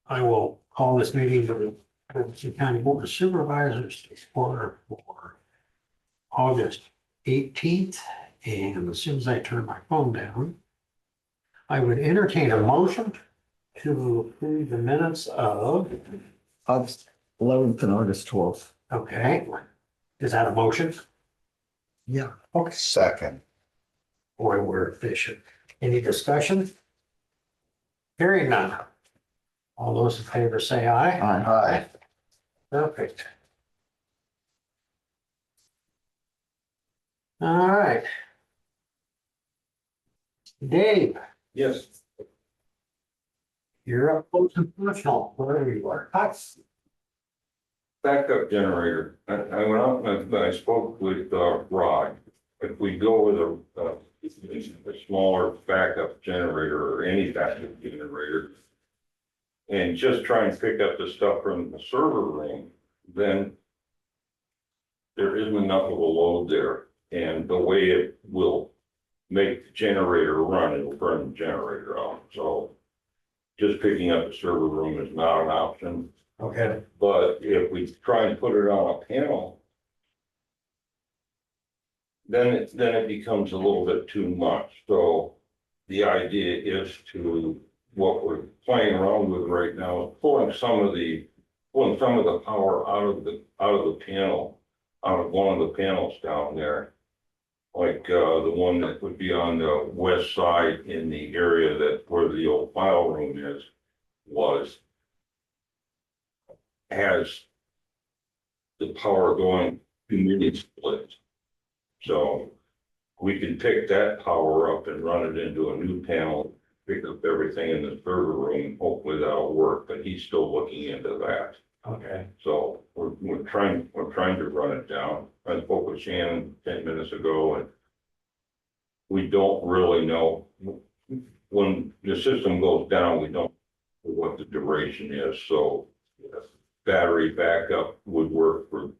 I will call this meeting of the Jefferson County Board of Supervisors for August 18th. And as soon as I turn my phone down, I would entertain a motion to approve the minutes of, August 11th and August 12th. okay, is that a motion? Yeah. Okay. Second. Boy, we're efficient. Any discussion? Hearing none. All those in favor say aye. Aye. Perfect. All right. Dave, Yes, you're up close and personal, wherever you are. Hi. backup generator. I went out and I spoke with Rod. If we go with a smaller backup generator or any backup generator and just try and pick up the stuff from the server room, then there isn't enough of a load there. And the way it will make the generator run, it'll burn the generator out. So just picking up the server room is not an option. Okay. But if we try and put it on a panel, then it becomes a little bit too much. So the idea is to, what we're playing around with right now is pulling some of the power out of the panel, out of one of the panels down there. Like the one that would be on the west side in the area that where the old file room has the power going to mini splits. So we can pick that power up and run it into a new panel, pick up everything in the server room. Hopefully that'll work, but he's still looking into that. Okay. So we're trying to run it down. I spoke with Shannon 10 minutes ago, and we don't really know when the system goes down, we don't know what the duration is. So battery backup would work for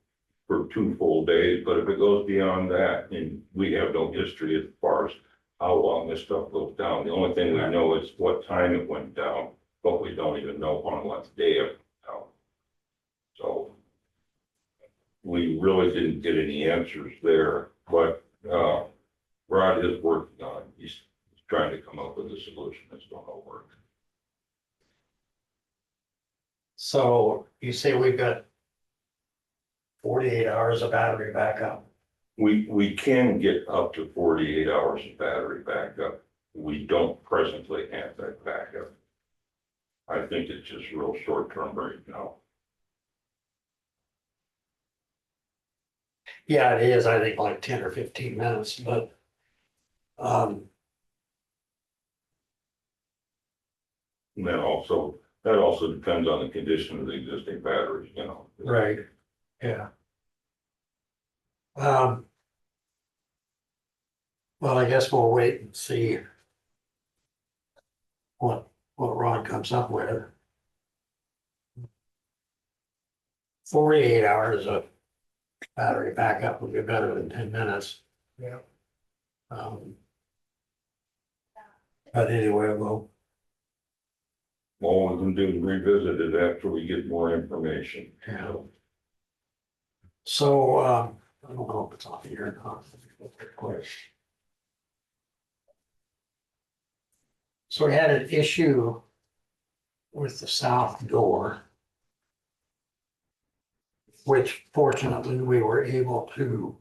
2 full days, but if it goes beyond that, and we have no history as far as how long this stuff goes down. The only thing we know is what time it went down, but we don't even know on what day it went down. So we really didn't get any answers there, but Rod is working on it. He's trying to come up with a solution that's going to work. So you say we've got 48 hours of battery backup. We can get up to 48 hours of battery backup. We don't presently have that backup. I think it's just real short term right now. Yeah, it is, I think like 10 or 15 minutes, but And that also depends on the condition of the existing batteries, you know. right, yeah. Well, I guess we'll wait and see what Ron comes up with. 48 hours of battery backup would be better than 10 minutes. Yeah. But anyway, we'll, All we can do is revisit it after we get more information. yeah. So, I don't know if it's on here or not. Let me look real quick. So we had an issue with the south door, which fortunately we were able to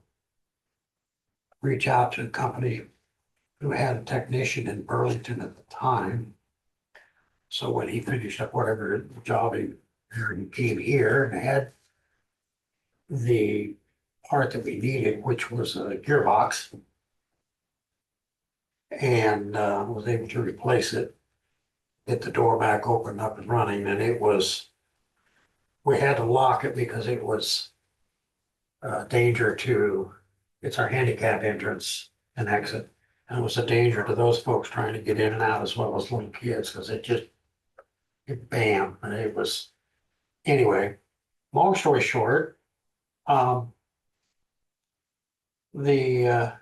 reach out to a company who had a technician in Burlington at the time. So when he finished up whatever job he came here and had the part that we needed, which was a gearbox, and was able to replace it, get the door back open, up and running, and it was, we had to lock it because it was danger to, it's our handicap entrance and exit. And it was a danger to those folks trying to get in and out as well as little kids, because it bam, and it was, anyway, long story short, the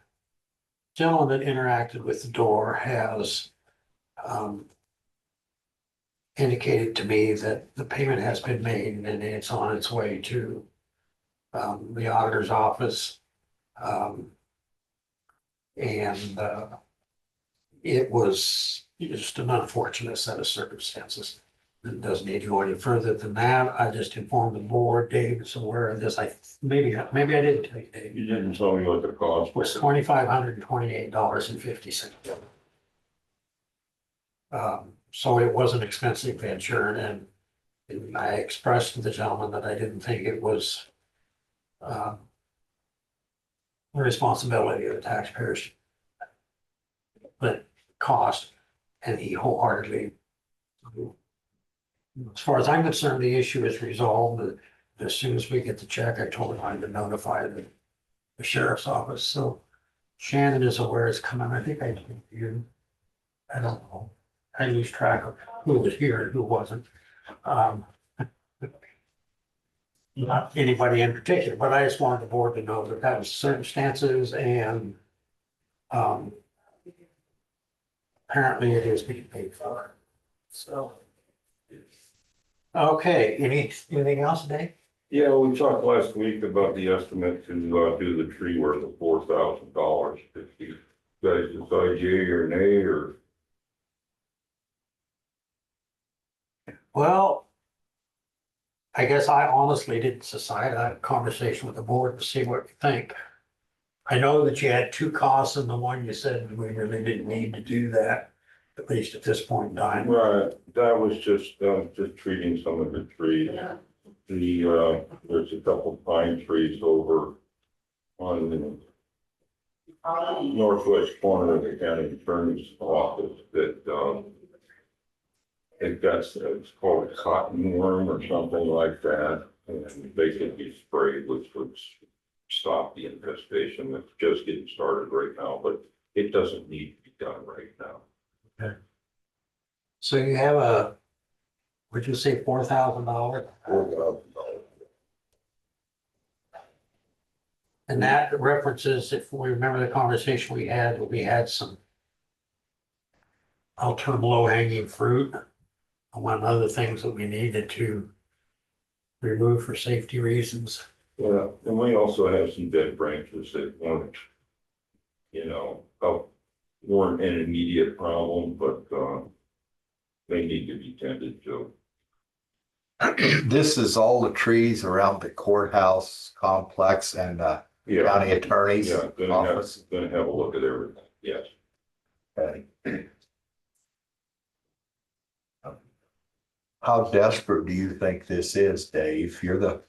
gentleman that interacted with the door has indicated to me that the payment has been made and it's on its way to the auditor's office. And it was just an unfortunate set of circumstances. It doesn't need to go any further than that. I just informed the board, Dave is aware of this. Maybe I didn't tell you, Dave. You didn't tell me what the cost Was was. $2,528.50. So it was an expensive venture, and I expressed to the gentleman that I didn't think it was the responsibility of the taxpayers, but cost, and he wholeheartedly. As far as I'm concerned, the issue is resolved. As soon as we get the check, I told him I had to notify the sheriff's office, so Shannon is aware it's coming. I think I told you. I don't know. I lose track of who was here and who wasn't. Not anybody in particular, but I just wanted the board to know that that was circumstances, and apparently it is being paid for. So. Okay, anything else, Dave? Yeah, we talked last week about the estimate to do the tree work of $4,000. If you guys decide yea or nay, or Well, I guess I honestly didn't decide. I had a conversation with the board to see what you think. I know that you had two costs, and the one you said we really didn't need to do that, at least at this point in time. right, that was just treating some of the trees. There's a couple pine trees over on the northwest corner of the county attorney's office that it's called a cotton worm or something like that, and they could be sprayed, which would stop the infestation. It's just getting started right now, but it doesn't need to be done right now. So you have would you say $4,000? And that references, if we remember the conversation we had some, I'll term low-hanging fruit. One of the things that we needed to remove for safety reasons. Yeah, and we also have some dead branches that weren't, weren't an immediate problem, but they need to be tended to. This is all the trees around the courthouse complex and Yeah, county attorney's yeah, office. gonna have a look at everything, yes. Okay. How desperate do you think this is, Dave? You're the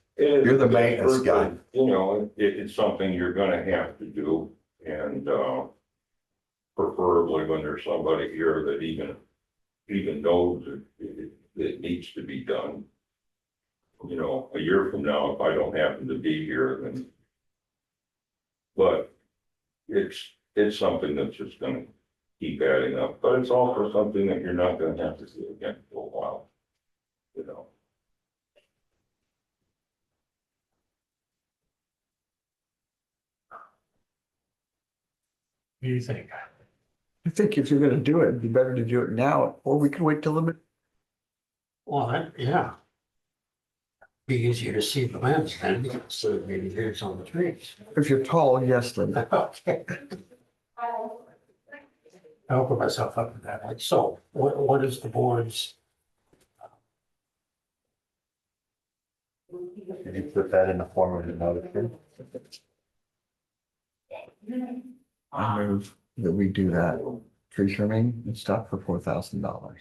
maintenance guy. It's something you're gonna have to do, and preferably when there's somebody here that even knows it needs to be done. A year from now, if I don't happen to be here, then. But it's something that's just gonna keep adding up, but it's also something that you're not gonna have to do again for a while. What do you think? I think if you're gonna do it, it'd be better to do it now, or we can wait till the, Well, yeah. Be easier to see the limbs then, so maybe here's on the trees. if you're tall, yes, then. Okay. I'll put myself up with that. Like, so what is the board's? Did you put that in the form of a motion? I move that we do that tree trimming and stuff for $4,000.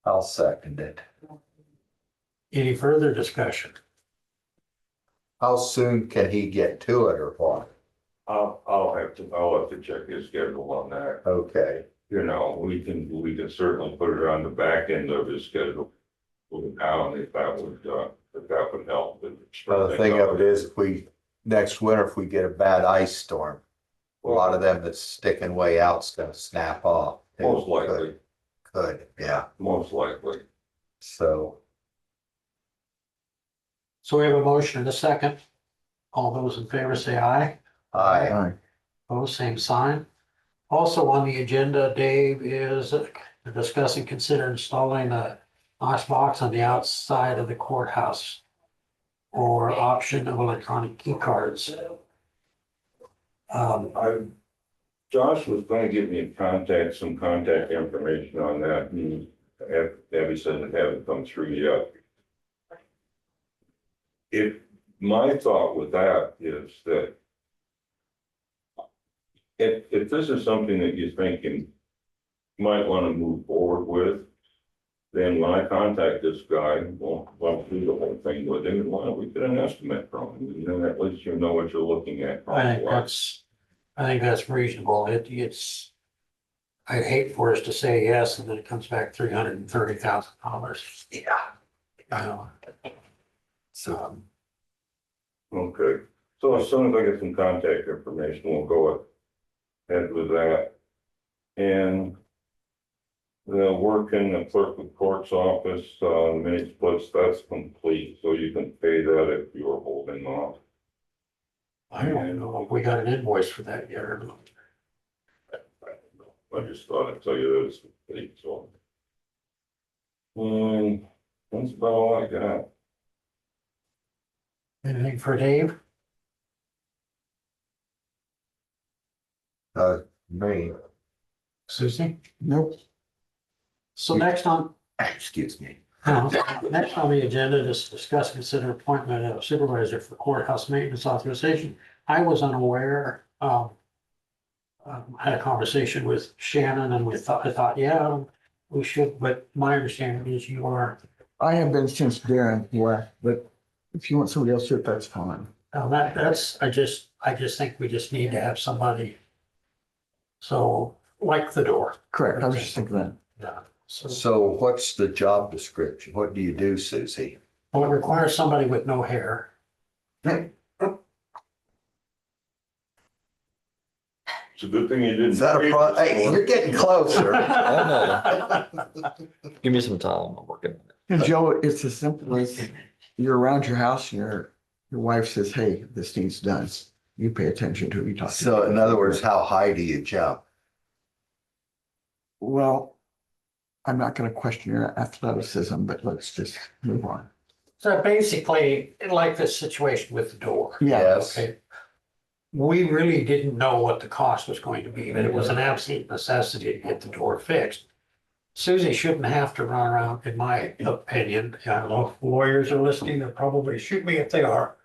I'll second it. Any further discussion? How soon can he get to it or what? I'll have to check his schedule on that. Okay, We can certainly put it on the back end of his schedule. Now, if that would help. well, the thing of it is, next winter, if we get a bad ice storm, a lot of them that's sticking way out's gonna snap off. Most likely, Could, yeah, most likely. so. So we have a motion and a second. All those in favor say aye. I Opposed, same sign. Also on the agenda, Dave, is to discuss and consider installing a Knox box on the outside of the courthouse or option of electronic key cards. Josh was gonna give me some contact information on that, and Abby said it hadn't come through yet. My thought with that is that if this is something that you think you might wanna move forward with, then when I contact this guy, we'll do the whole thing with him, and why don't we get an estimate from him, and then at least you know what you're looking at. I think that's reasonable. It's, I'd hate for us to say yes and then it comes back $330,000. Yeah. So, Okay, so as soon as I get some contact information, we'll go ahead with that. And the work in the clerk of court's office, mini splits, that's complete, so you can pay that if you were holding off. I don't know if we got an invoice for that yet or not. I just thought I'd tell you that it's complete, so. That's about all I got. Anything for Dave? Me, Susie? Nope. So next on, excuse me. next on the agenda is discuss, consider appointment of supervisor for courthouse maintenance authorization. I was unaware, had a conversation with Shannon and I thought, yeah, we should, but my understanding is you are, I have been since Darren left, but if you want somebody else to do it, that's fine. that's, I just think we just need to have somebody. So, like the door. Correct, I was just thinking that. Yeah. So, So what's the job description? What do you do, Susie? well, it requires somebody with no hair. It's a good thing you didn't. Is that a hey, you're getting closer. Give me some time, I'm working on it. And Joe, it's as simple as you're around your house and your wife says, hey, this needs done. You pay attention to it, you talk to So it. in other words, how high do you jump? Well, I'm not gonna question your athleticism, but let's just move on. So basically, like this situation with the door. Yeah, Yes. Okay. We really didn't know what the cost was going to be, but it was an absolute necessity to get the door fixed. Susie shouldn't have to run around, in my opinion. I don't know if lawyers are listening, they'll probably shoot me if they are.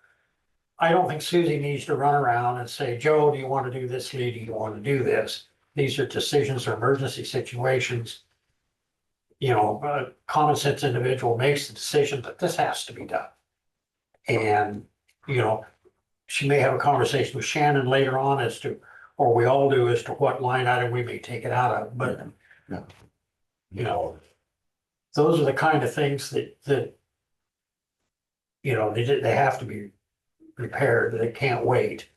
I don't think Susie needs to run around and say, Joe, do you want to do this? Lee, do you want to do this? These are decisions or emergency situations. You know, a common sense individual makes the decision that this has to be done. And, you know, she may have a conversation with Shannon later on as to, or we all do, as to what line item we may take it out of, but. Yeah. You know, those are the kind of things that. You know, they have to be repaired, they can't wait.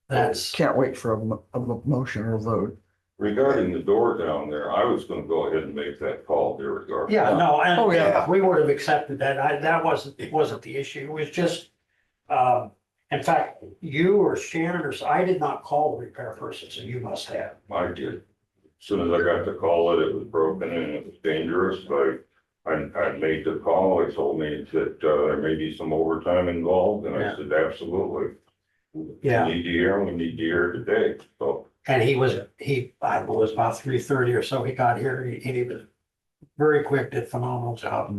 That's, Can't wait for a motion or a vote. Regarding the door down there, I was gonna go ahead and make that call there regarding. yeah, no, Oh, yeah. and we would have accepted that. It wasn't the issue. It was just, in fact, you or Shannon or, I did not call the repair person, so you must have. I did. As soon as I got the call that it was broken and it was dangerous, I made the call. They told me that there may be some overtime involved, and Yeah. I said, absolutely. Yeah. We need you here, we need you here today, so. And I don't know, it was about 3:30 or so, he got here, and he was very quick, did a phenomenal job.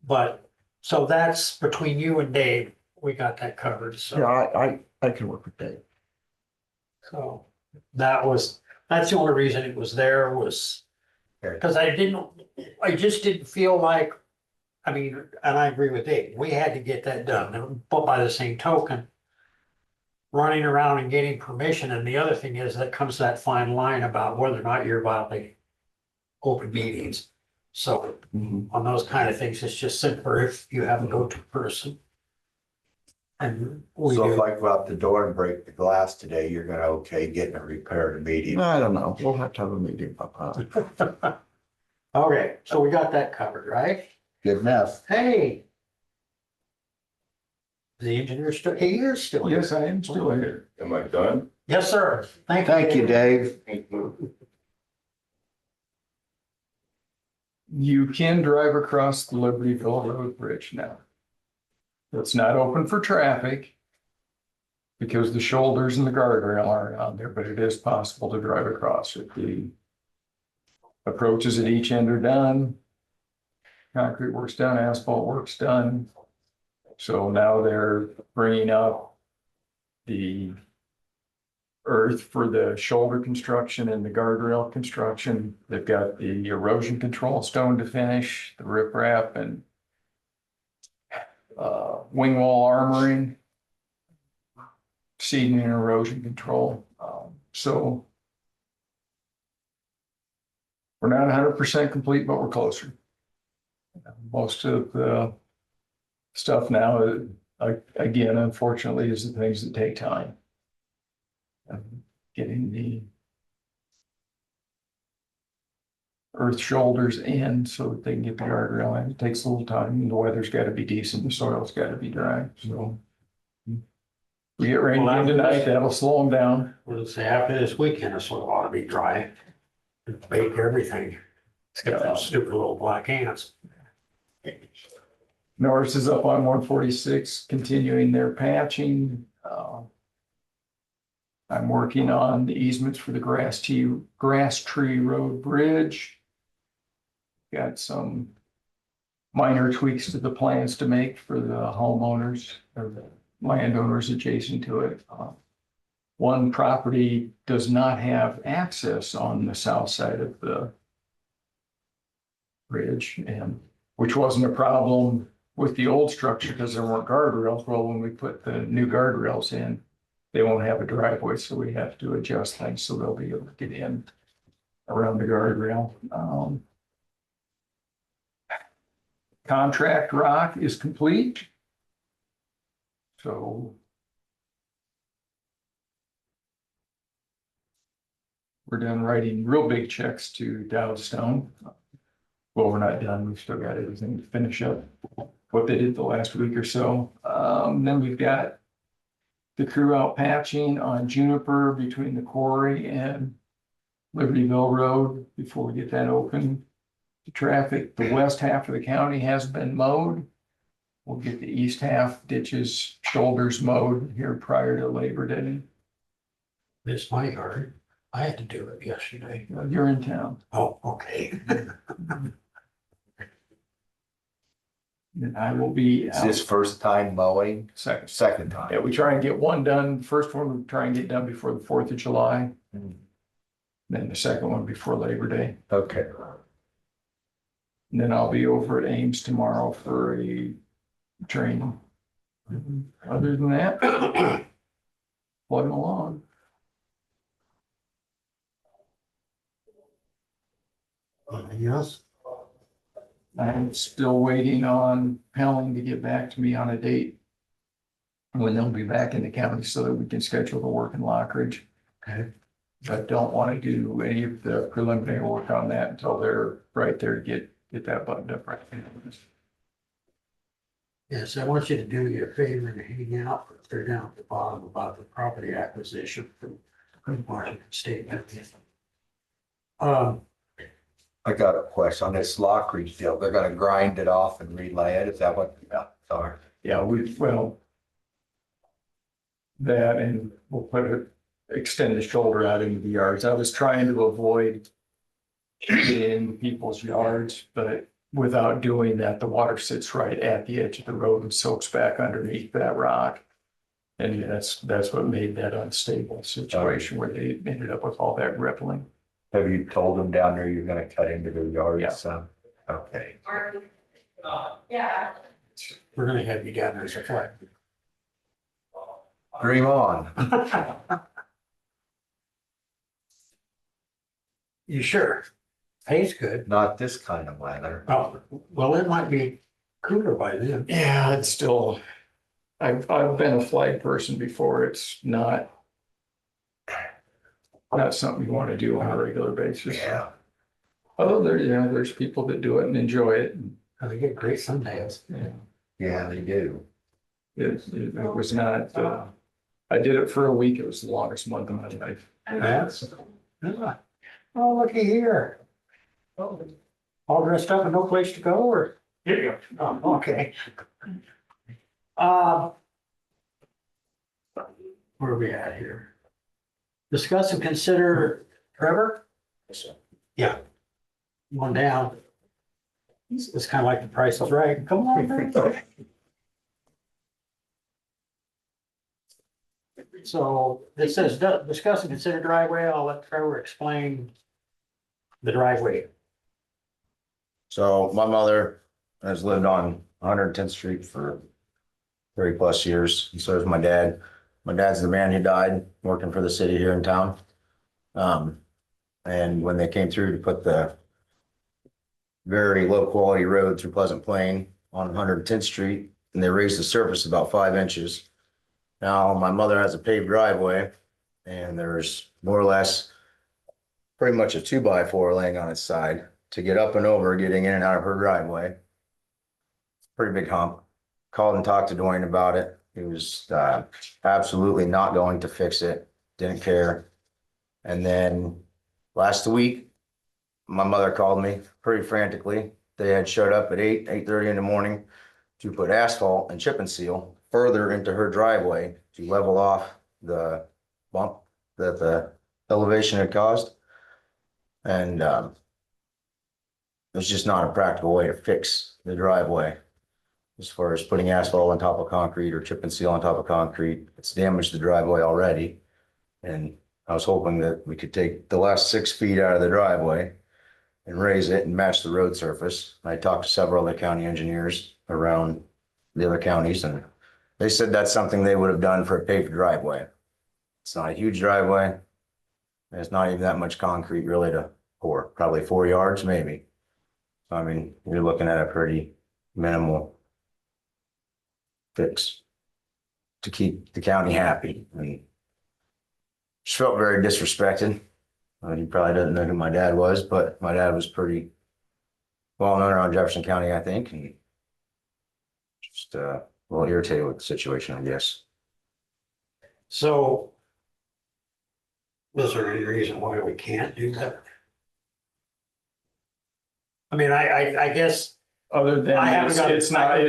But, so that's between you and Dave, we got that covered, so. Yeah, I can work with Dave. So that's the only reason it was there was, because I just didn't feel like, I mean, and I agree with Dave, we had to get that done, but by the same token, running around and getting permission, and the other thing is that comes that fine line about whether or not you're violating open meetings. So on those kind of things, it's just simpler if you have a go-to person. And we So if do. I go out the door and break the glass today, you're gonna okay getting it repaired immediately? I don't know, we'll have to have a meeting about that. Okay, so we got that covered, right? Good enough. Hey. The engineer still, he is still here. Yes, I am still here. Am I done? Yes, sir. Thank you. Thank you, Dave. You can drive across the Libertyville Road Bridge now. It's not open for traffic because the shoulders and the guardrail aren't on there, but it is possible to drive across it. The approaches at each end are done. Concrete work's done, asphalt work's done. So now they're bringing up the earth for the shoulder construction and the guardrail construction. They've got the erosion control stone to finish, the riprap and wing wall armoring, seeding and erosion control. So we're not 100% complete, but we're closer. Most of the stuff now, again, unfortunately, is the things that take time. Getting the earth shoulders in so that they can get the guardrail in. It takes a little time. The weather's got to be decent. The soil's got to be dry. So we get rain Well, again tonight. That'll slow them down. We'll say after this weekend, it's sort of ought to be dry. Bake everything. Except those stupid little black ants. Norris is up on 146, continuing their patching. I'm working on the easements for the Grass Tree Road Bridge. Got some minor tweaks to the plans to make for the homeowners or the landowners adjacent to it. One property does not have access on the south side of the bridge, and which wasn't a problem with the old structure because there weren't guardrails. Well, when we put the new guardrails in, they won't have a driveway, so we have to adjust things so they'll be able to get in around the guardrail. Contract rock is complete. So we're done writing real big checks to Dow Stone. Well, we're not done. We've still got everything to finish up what they did the last week or so. Then we've got the crew out patching on Juniper between the quarry and Libertyville Road before we get that open to traffic. The west half of the county has been mowed. We'll get the east half ditches, shoulders mowed here prior to Labor Day. It's my yard. I had to do it yesterday. You're in town. Oh, okay. And I will be Is out this first time mowing? second. Second time? Yeah, we try and get one done. First one, we try and get done before the 4th of July. Hmm. Then the second one before Labor Day. Okay. And then I'll be over at Ames tomorrow for a training. Other than that, plugging along. Anything else? I'm still waiting on Pelling to get back to me on a date when they'll be back in the county so that we can schedule the work in Lockridge. Okay. But don't want to do any of the preliminary work on that until they're right there to get that buttoned up right. Yes, I want you to do you a favor and hang out, they're down at the bottom about the property acquisition from Washington State. I got a question on this Lockridge deal. They're gonna grind it off and relay it. Is that what? Yeah, sorry. Yeah, well, that and we'll extend the shoulder out into the yards. I was trying to avoid getting into people's yards, but without doing that, the water sits right at the edge of the road and soaks back underneath that rock. And that's what made that unstable situation where they ended up with all that rippling. Have you told them down there you're gonna cut into their yards? Yeah. Some? Okay. Yeah. We're gonna have you down there as a flag. Dream on. You sure? Pays good. Not this kind of weather. Oh, well, it might be cooler by then. Yeah, it's still, I've been a flag person before. It's not something you want to do on a regular basis. Yeah. Although there's people that do it and enjoy it. They get great sundays. Yeah, they do. It was not, I did it for a week. It was the longest month of my life. That's, oh, looky here. All dressed up and no place to go, or? Yeah. Oh, okay. Uh, where are we at here? Discuss and consider, Trevor? Yeah. One down. It's kind of like the Price is Right. Come on. man. So it says discuss and consider driveway. I'll let Trevor explain the driveway. So my mother has lived on 110th Street for 30 plus years. And so is my dad. My dad's the man who died working for the city here in town. And when they came through to put the very low quality road through Pleasant Plain on 110th Street, and they raised the surface about 5 inches. Now my mother has a paved driveway, and there's more or less pretty much a 2x4 laying on its side to get up and over, getting in and out of her driveway. Pretty big hump. Called and talked to Dwayne about it. He was absolutely not going to fix it. Didn't care. And then last week, my mother called me pretty frantically. They had showed up at 8:30 in the morning to put asphalt and chip and seal further into her driveway to level off the bump that the elevation had caused. And it's just not a practical way to fix the driveway. As far as putting asphalt on top of concrete or chip and seal on top of concrete, it's damaged the driveway already. And I was hoping that we could take the last 6 feet out of the driveway and raise it and match the road surface. I talked to several other county engineers around the other counties, and they said that's something they would have done for a paved driveway. It's not a huge driveway. There's not even that much concrete really to pour, probably 4 yards maybe. So I mean, you're looking at a pretty minimal fix to keep the county happy. And just felt very disrespected. He probably doesn't know who my dad was, but my dad was pretty well known around Jefferson County, I think, and just a little irritated with the situation, I guess. So is there any reason why we can't do that? I mean, I guess, Other than I haven't got- it's not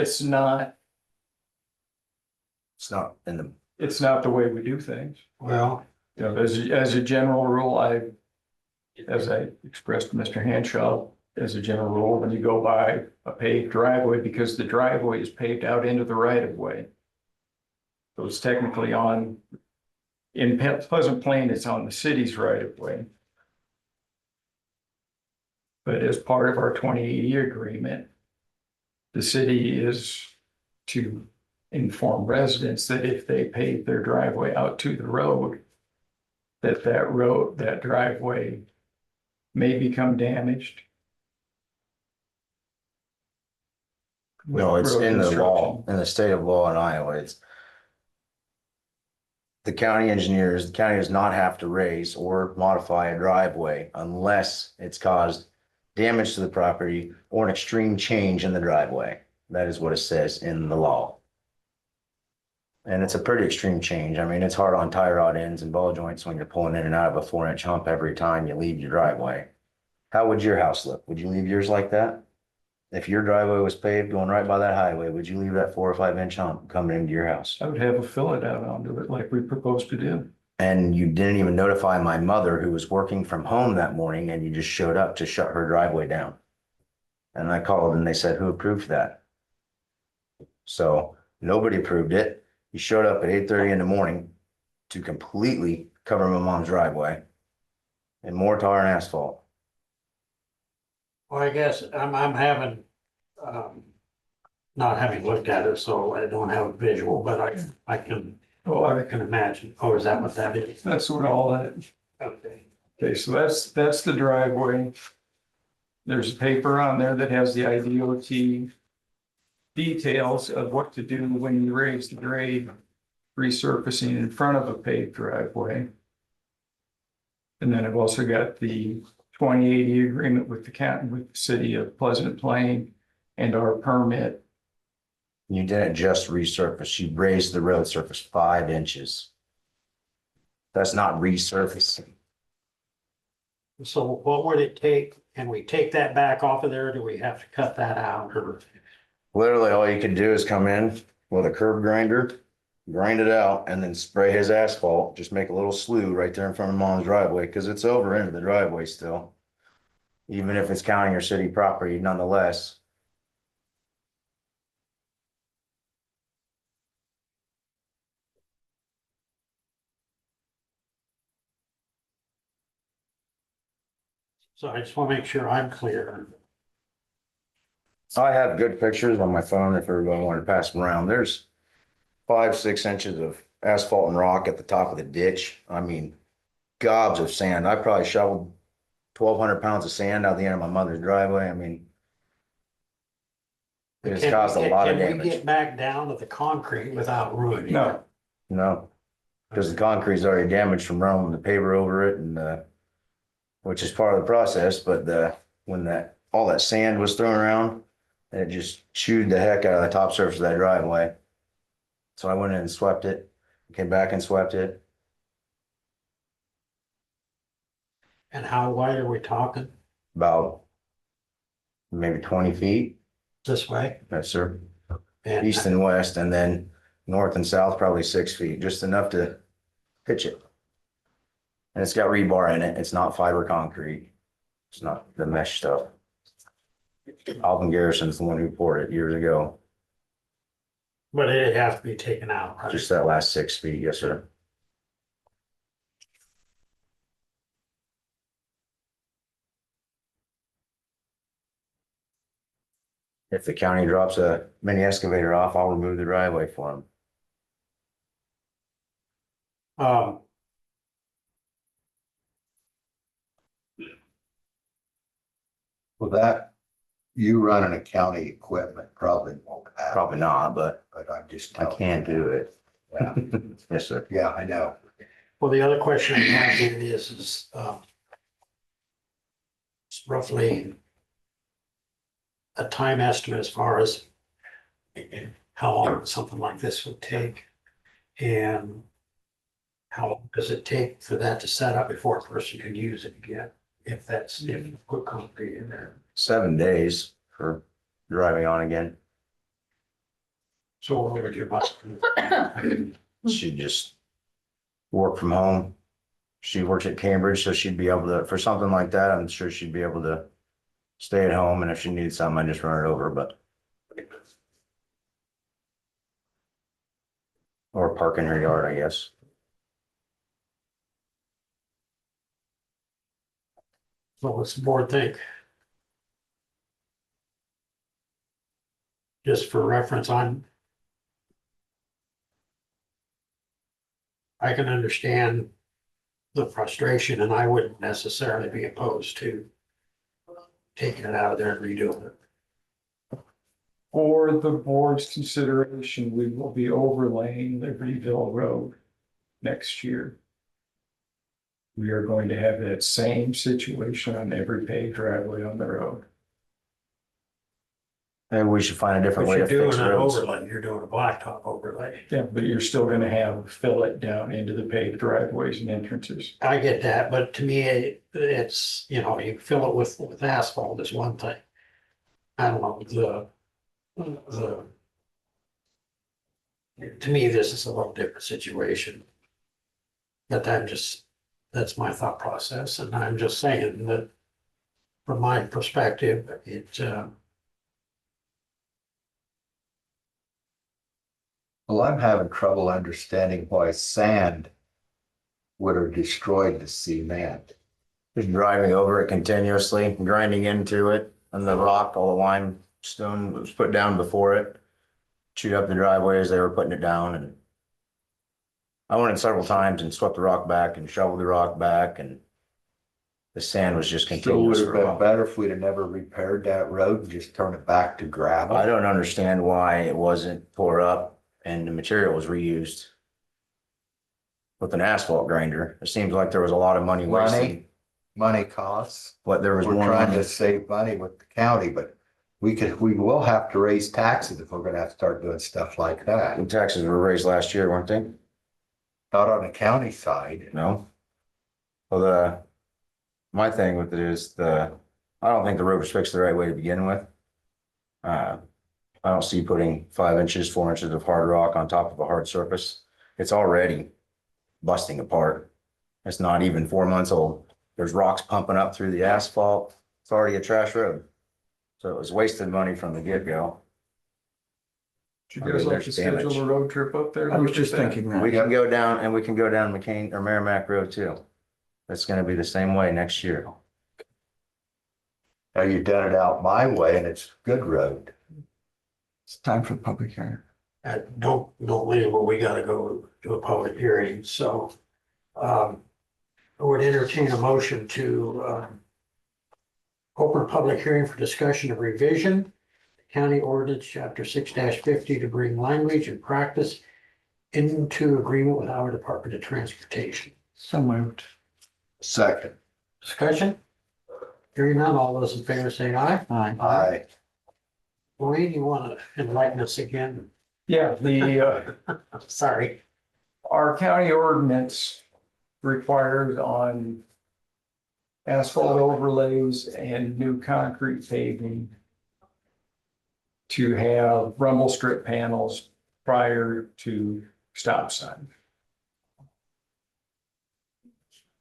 It's not the way we do things. well, You know, as a general rule, as I expressed to Mr. Hanshaw, as a general rule, when you go by a paved driveway, because the driveway is paved out into the right of way. So it's technically in Pleasant Plain, it's on the city's right of way. But as part of our 2080 agreement, the city is to inform residents that if they pave their driveway out to the road, that driveway may become damaged. No, it's Road in the law, construction. in the state of law in Iowa. It's the county engineers, the county does not have to raise or modify a driveway unless it's caused damage to the property or an extreme change in the driveway. That is what it says in the law. And it's a pretty extreme change. I mean, it's hard on tie rod ends and ball joints when you're pulling in and out of a 4-inch hump every time you leave your driveway. How would your house look? Would you leave yours like that? If your driveway was paved going right by that highway, would you leave that 4 or 5-inch hump coming into your house? I would have a fillet out onto it like we proposed to do. And you didn't even notify my mother who was working from home that morning, and you just showed up to shut her driveway down. And I called and they said, who approved that? So nobody approved it. You showed up at 8:30 in the morning to completely cover my mom's driveway in mortar and asphalt. well, I guess I'm having, not having looked at it, so I don't have a visual, but I can imagine. Oh, is that what that is? That's what all that. Okay. Okay, so that's the driveway. There's a paper on there that has the IDOT details of what to do when you raise the grade, resurfacing in front of a paved driveway. And then I've also got the 2080 agreement with the county, with the city of Pleasant Plain, and our permit. You didn't just resurface, you raised the road surface 5 inches. That's not resurfacing. So what would it take can we take that back off of there? Or do we have to cut that out or? Literally, all you can do is come in with a curb grinder, grind it out, and then spray his asphalt. Just make a little slough right there in front of mom's driveway, because it's over into the driveway still. Even if it's county or city property, nonetheless. So I just want to make sure I'm clear. I have good pictures on my phone if everybody wanted to pass them around. There's 5, 6 inches of asphalt and rock at the top of the ditch. I mean, gobs of sand. I probably shoveled 1,200 pounds of sand out the end of my mother's driveway. I mean, it's Can we caused a get- lot of Can we damage. get back down to the concrete without ruining? it? No, No, because the concrete's already damaged from running the paver over it and, which is part of the process, but when all that sand was thrown around, it just chewed the heck out of the top surface of that driveway. So I went in and swept it, came back and swept it. And how wide are we talking About maybe 20 feet. this way? Yes, sir. And East and west, and then north and south, probably 6 feet, just enough to pitch it. And it's got rebar in it. It's not fiber concrete. It's not the mesh stuff. Alvin Garrison's the one who poured it years ago. But it has to be taken out, right? Just that last 6 feet, yes, sir. If the county drops a mini excavator off, I'll remove the driveway for them. Um, Well, that, you running a county equipment probably won't happen. Probably not, but But I'm just I telling can you. do it. Yeah. Yes, sir. Yeah, I know. well, the other question I have here is, it's roughly a time estimate as far as how long something like this would take. And how long does it take for that to set up before a person can use it again? If you put concrete in there. 7 days for driving on again. So what would your bus? She just work from home. She works at Cambridge, so she'd be able to, for something like that, I'm sure she'd be able to stay at home, and if she needs something, I just run it over, but. Or park in her yard, I guess. So what's the board think? Just for reference, I can understand the frustration, and I wouldn't necessarily be opposed to taking it out of there and redoing it. for the board's consideration, we will be overlaying Libertyville Road next year. We are going to have that same situation on every paved driveway on the road. Maybe we should find a different But way you're to doing fix an roads. overlay, you're doing a blacktop overlay. Yeah, but you're still gonna have fill it down into the paved driveways and entrances. I get that, but to me, it's, you fill it with asphalt is one thing. I don't know, to me, this is a little different situation. But that's my thought process, and I'm just saying that from my perspective, Well, I'm having trouble understanding why sand would have destroyed the cement. Just driving over it continuously, grinding into it, and the rock, all the limestone was put down before it. Chewed up the driveway as they were putting it down, and I went in several times and swept the rock back and shoveled the rock back, and the sand was just So would continuous it for have a been while. better if we'd have never repaired that road and just turned it back to gravel? I don't understand why it wasn't tore up and the material was reused with an asphalt grinder. It seems like there was a lot of money wasted. Money costs. But there was We're more trying money. to save money with the county, but we will have to raise taxes if we're gonna have to start doing stuff like that. The taxes were raised last year, weren't they? Not on the county side. No? Well, my thing with it is the I don't think the road was fixed the right way to begin with. I don't see putting 5 inches, 4 inches of hard rock on top of a hard surface. It's already busting apart. It's not even 4 months old. There's rocks pumping up through the asphalt. It's already a trash road. So it was wasted money from the get-go. Would you guys like to There's schedule damage. a road trip up there? I was just thinking We that. can go down and we can go down McCain or Merrimack Road too. It's gonna be the same way next year. Now you've done it out my way and it's good road. It's time for the public hearing. Don't leave, but we gotta go to a public hearing, so. I would entertain a motion to, open a public hearing for discussion of revision. County ordinance chapter 6-50 to bring language and practice into agreement with our Department of Transportation. So moved. Second, Discussion? Hearing none, all those in favor say aye. Aye. aye. Wayne, you wanna enlighten us again? Yeah, Sorry. our county ordinance requires on asphalt overlays and new concrete paving to have rumble strip panels prior to stop sign.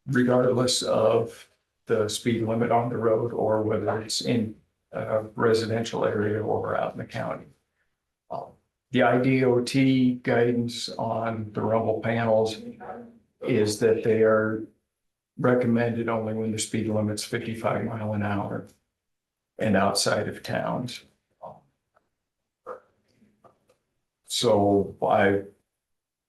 Regardless of the speed limit on the road or whether it's in a residential area or out in the county. The IDOT guidance on the rumble panels is that they are recommended only when the speed limit's 55 miles an hour and outside of towns. So I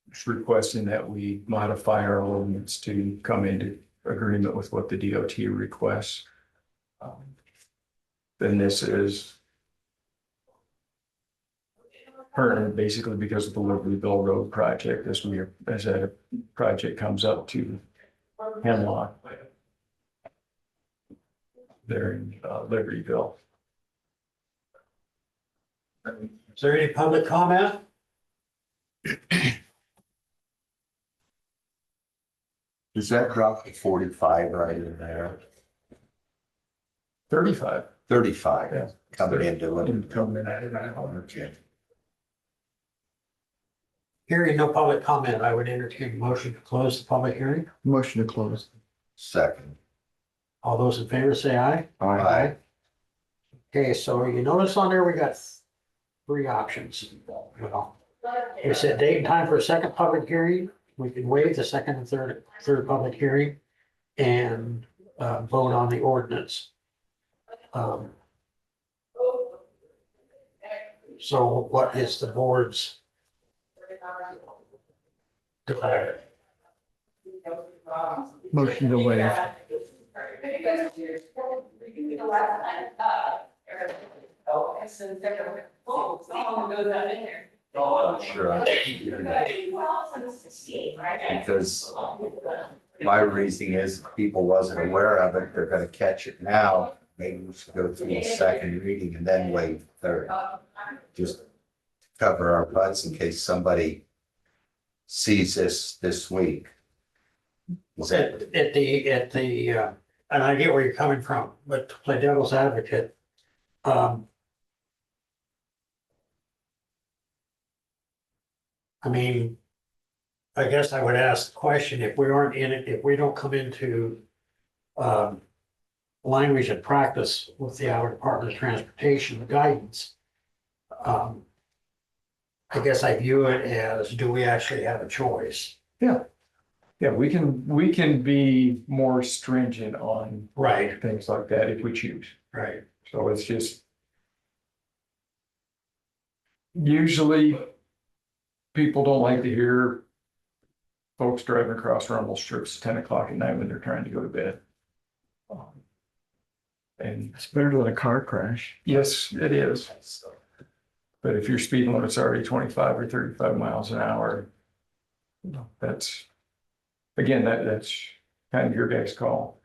was requesting that we modify our ordinance to come into agreement with what the DOT requests. Then this is pertinent basically because of the Libertyville Road project as that project comes up to Hemlock there in Libertyville. Is there any public comment? Does that drop to 45 right in there? 35. 35 Yeah. coming into it. Coming in at it. Okay. Hearing no public comment, I would entertain a motion to close the public hearing. Motion to close. Second, All those in favor say aye. aye. Okay, so you notice on there, we got three options. Well, we said date and time for a second public hearing. We can waive the second and third public hearing and vote on the ordinance. So what is the board's desire? Motion to waive. Sure. Because my reasoning is if people wasn't aware of it, they're gonna catch it now. Maybe we should go through the second reading and then wait the third. Just cover our butts in case somebody sees this week. Is that, At the, and I get where you're coming from, but to play devil's advocate, I mean, I guess I would ask the question, if we aren't in it, if we don't come into language and practice with the Iowa Department of Transportation guidance, I guess I view it as, do we actually have a choice? Yeah, we can be more stringent on Right, things like that if we choose. right. So it's just usually people don't like to hear folks driving across rumble strips at 10 o'clock at night when they're trying to go to bed. And It's better than a car crash. yes, it is. But if your speed limit's already 25 or 35 miles an hour, that's, again, that's kind of your guys' call.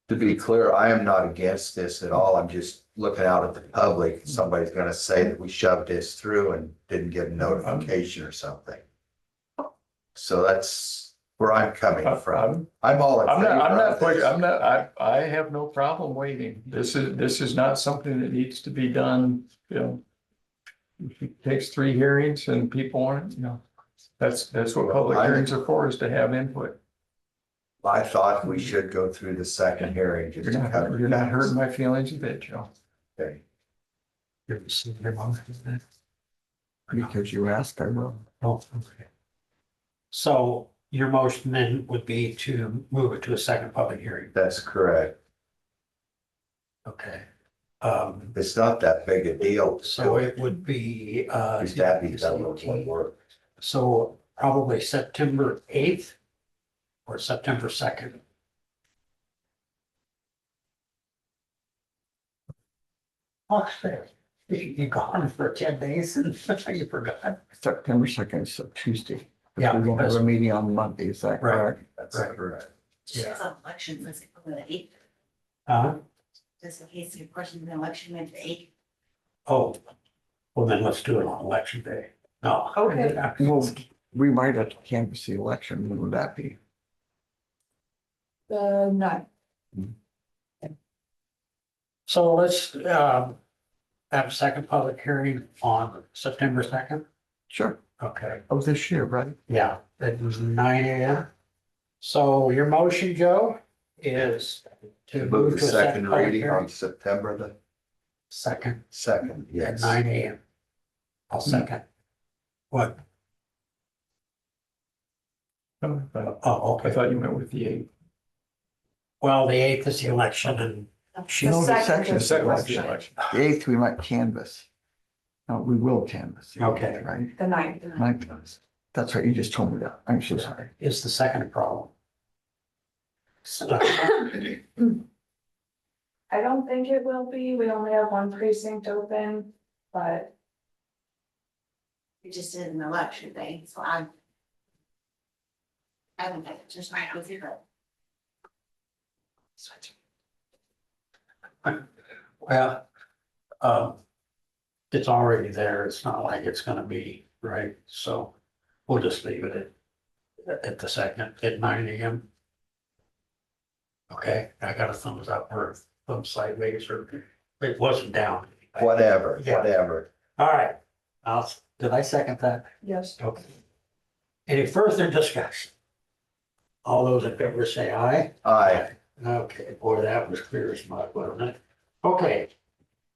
to be clear, I am not against this at all. I'm just looking out at the public. Somebody's gonna say that we shoved this through and didn't get a notification or something. So that's where I'm coming from. I'm all in I'm favor not, of this. I have no problem waiting. This is not something that needs to be done, you know. If it takes 3 hearings and people want it, you know, that's what public hearings are for, is to have input. I thought we should go through the second hearing just to cover. You're not hurting things. my feelings a bit, Joe. Okay. You ever seen your motion? Because you asked, I will. Oh, okay. So your motion then would be to move it to a second public hearing. That's correct. Okay. It's not that big a deal. So it would be, Just Abby's done a little more work. so probably September 8th or September 2nd. Oh, you gone for 10 days and you forgot. September 2nd is a Tuesday. Yeah, We're gonna have a meeting on Monday, is that Right. correct? That's Right. correct. Yeah. It's an election, let's go with the 8th, Uh, just in case your question of the election went to 8th. oh, well then let's do it on election day. No. Okay. Well, we might have to canvass the election. When would that be? No. So let's, have a second public hearing on September 2nd. Sure. Okay. Of this year, right? Yeah, it was 9 a.m. So your motion, Joe, is to Move the to a second public reading hearing. on September the Second, 2nd, at yes. 9 a.m. I'll second. What? Oh, Oh, I okay. thought you meant with the 8th. Well, the 8th is the election and she, No, the second The is second was the election. election. The 8th, we might canvass. No, we will canvass. Okay. Right? The 9th. Ninth. That's right, you just told me that. I'm so sorry. is the second a problem. I don't think it will be. We only have one precinct open, but We just did an election day, so I don't think it's just right with you, but. Well, it's already there. It's not like it's gonna be, right? So we'll just leave it at the second, at 9 a.m. Okay, I got a thumbs up or a thumb sideways or it wasn't down. Whatever, Yeah. whatever. All right, did I second that? yes, Okay. Any further discussion? All those in favor say aye. Aye. Okay, boy, that was clear as mud, wasn't it? Okay,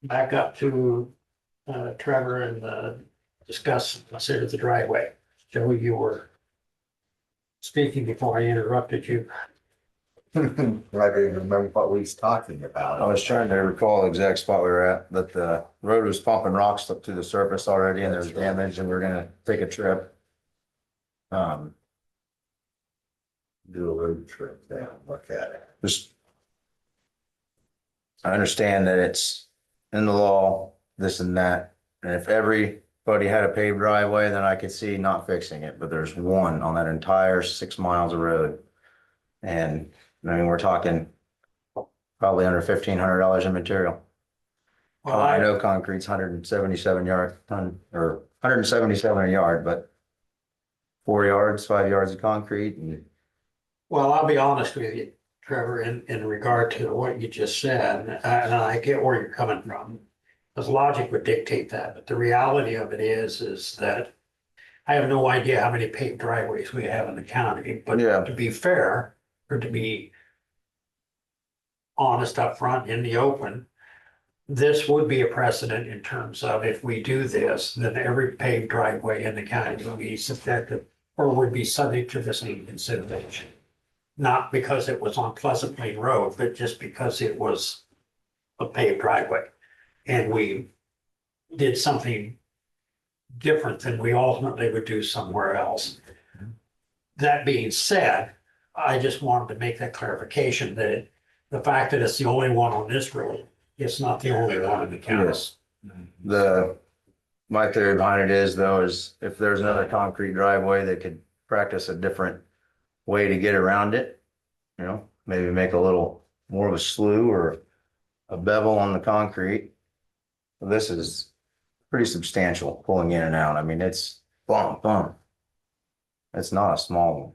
back up to Trevor and discuss, consider the driveway. Joe, you were speaking before I interrupted you. I don't even remember what we was talking I about. was trying to recall the exact spot we were at, that the road was pumping rocks up to the surface already and there's damage and we're gonna take a trip. Do a road trip down, look at it. Just. I understand that it's in the law, this and that, and if everybody had a paved driveway, then I could see not fixing it, but there's one on that entire 6 miles of road. And, I mean, we're talking probably under $1,500 in material. Well, I know concrete's 177 yard, or 177 a yard, but 4 yards, 5 yards of concrete and. Well, I'll be honest with you, Trevor, in regard to what you just said, and I get where you're coming from. Because logic would dictate that, but the reality of it is that I have no idea how many paved driveways we have in the county, but Yeah. to be fair, or to be honest up front in the open, this would be a precedent in terms of if we do this, then every paved driveway in the county will be subjected or would be subject to the same consideration. Not because it was on Pleasant Plain Road, but just because it was a paved driveway. And we did something different than we ultimately would do somewhere else. That being said, I just wanted to make that clarification that the fact that it's the only one on this road, it's not the only one in the county. Yes. My theory behind it is though, is if there's another concrete driveway that could practice a different way to get around it, you know, maybe make a little more of a slough or a bevel on the concrete. This is pretty substantial pulling in and out. I mean, it's bump. It's not a small one.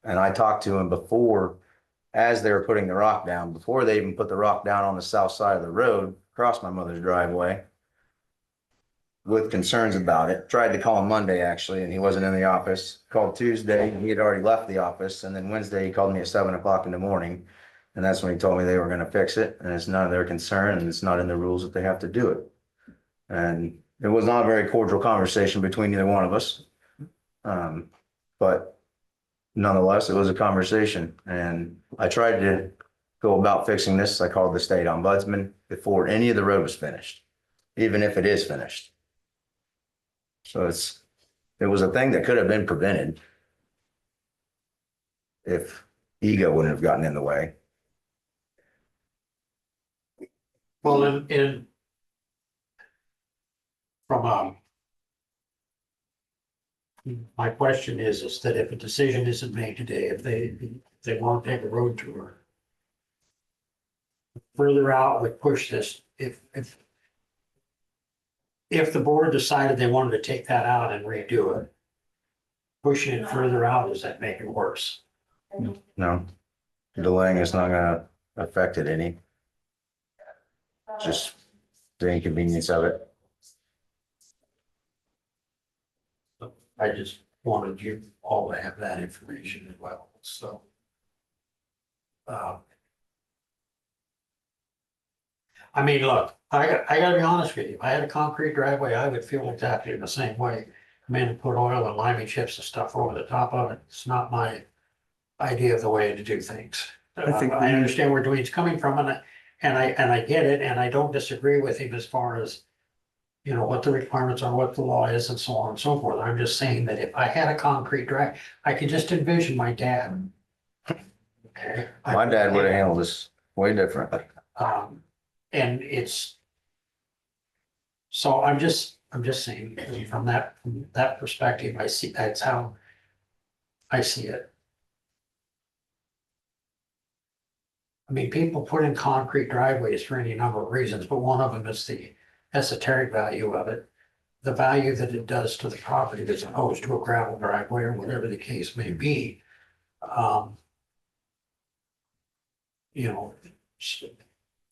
And I talked to him before, as they were putting the rock down, before they even put the rock down on the south side of the road, across my mother's driveway. With concerns about it. Tried to call him Monday, actually, and he wasn't in the office. Called Tuesday, he had already left the office, and then Wednesday, he called me at 7 o'clock in the morning. And that's when he told me they were gonna fix it, and it's none of their concern, and it's not in the rules that they have to do it. And it was not a very cordial conversation between either one of us. But nonetheless, it was a conversation, and I tried to go about fixing this. I called the state ombudsman before any of the road was finished, even if it is finished. So it was a thing that could have been prevented if ego wouldn't have gotten in the way. Well, from, my question is that if a decision isn't made today, if they want to take a road tour. Further out would push this, if the board decided they wanted to take that out and redo it. Pushing it further out, does that make it worse? No, delaying is not gonna affect it any. Just the inconvenience of it. I just wanted you all to have that information as well, so. I mean, look, I gotta be honest with you, if I had a concrete driveway, I would feel exactly the same way. Come in and put oil and liming chips and stuff over the top of it, it's not my idea of the way to do things. I think I understand where Dwayne's coming from, and I get it, and I don't disagree with him as far as, you know, what the requirements are, what the law is, and so on and so forth. I'm just saying that if I had a concrete drive, I could just envision my dad. Okay. My dad would have handled this way different. And it's. So I'm just saying, from that perspective, I see, that's how I see it. I mean, people put in concrete driveways for any number of reasons, but one of them is the esoteric value of it. The value that it does to the property as opposed to a gravel driveway or whatever the case may be. You know,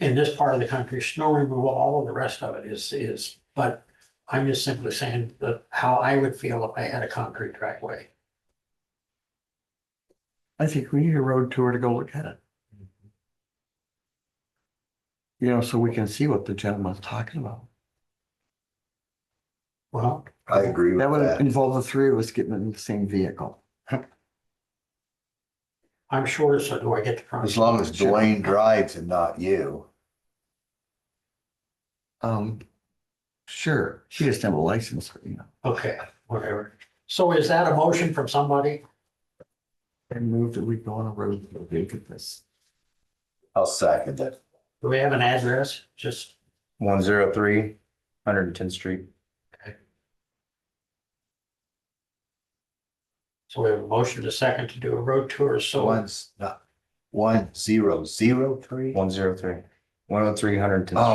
in this part of the country, snow removal, all of the rest of it is, but I'm just simply saying that how I would feel if I had a concrete driveway. I think we need a road tour to go look at it. You know, so we can see what the gentleman's talking about. Well, I agree That with would that. involve the three of us getting in the same vehicle. I'm sure, so do I get the front? As long as Dwayne drives and not you. Sure, she just have a license, you know, Okay, whatever. So is that a motion from somebody? and move that we go on a road to look at this. I'll second it. Do we have an address? Just, 103 110th Street. so we have a motion to second to do a road tour, so One's not 1003. 103 103 Oh,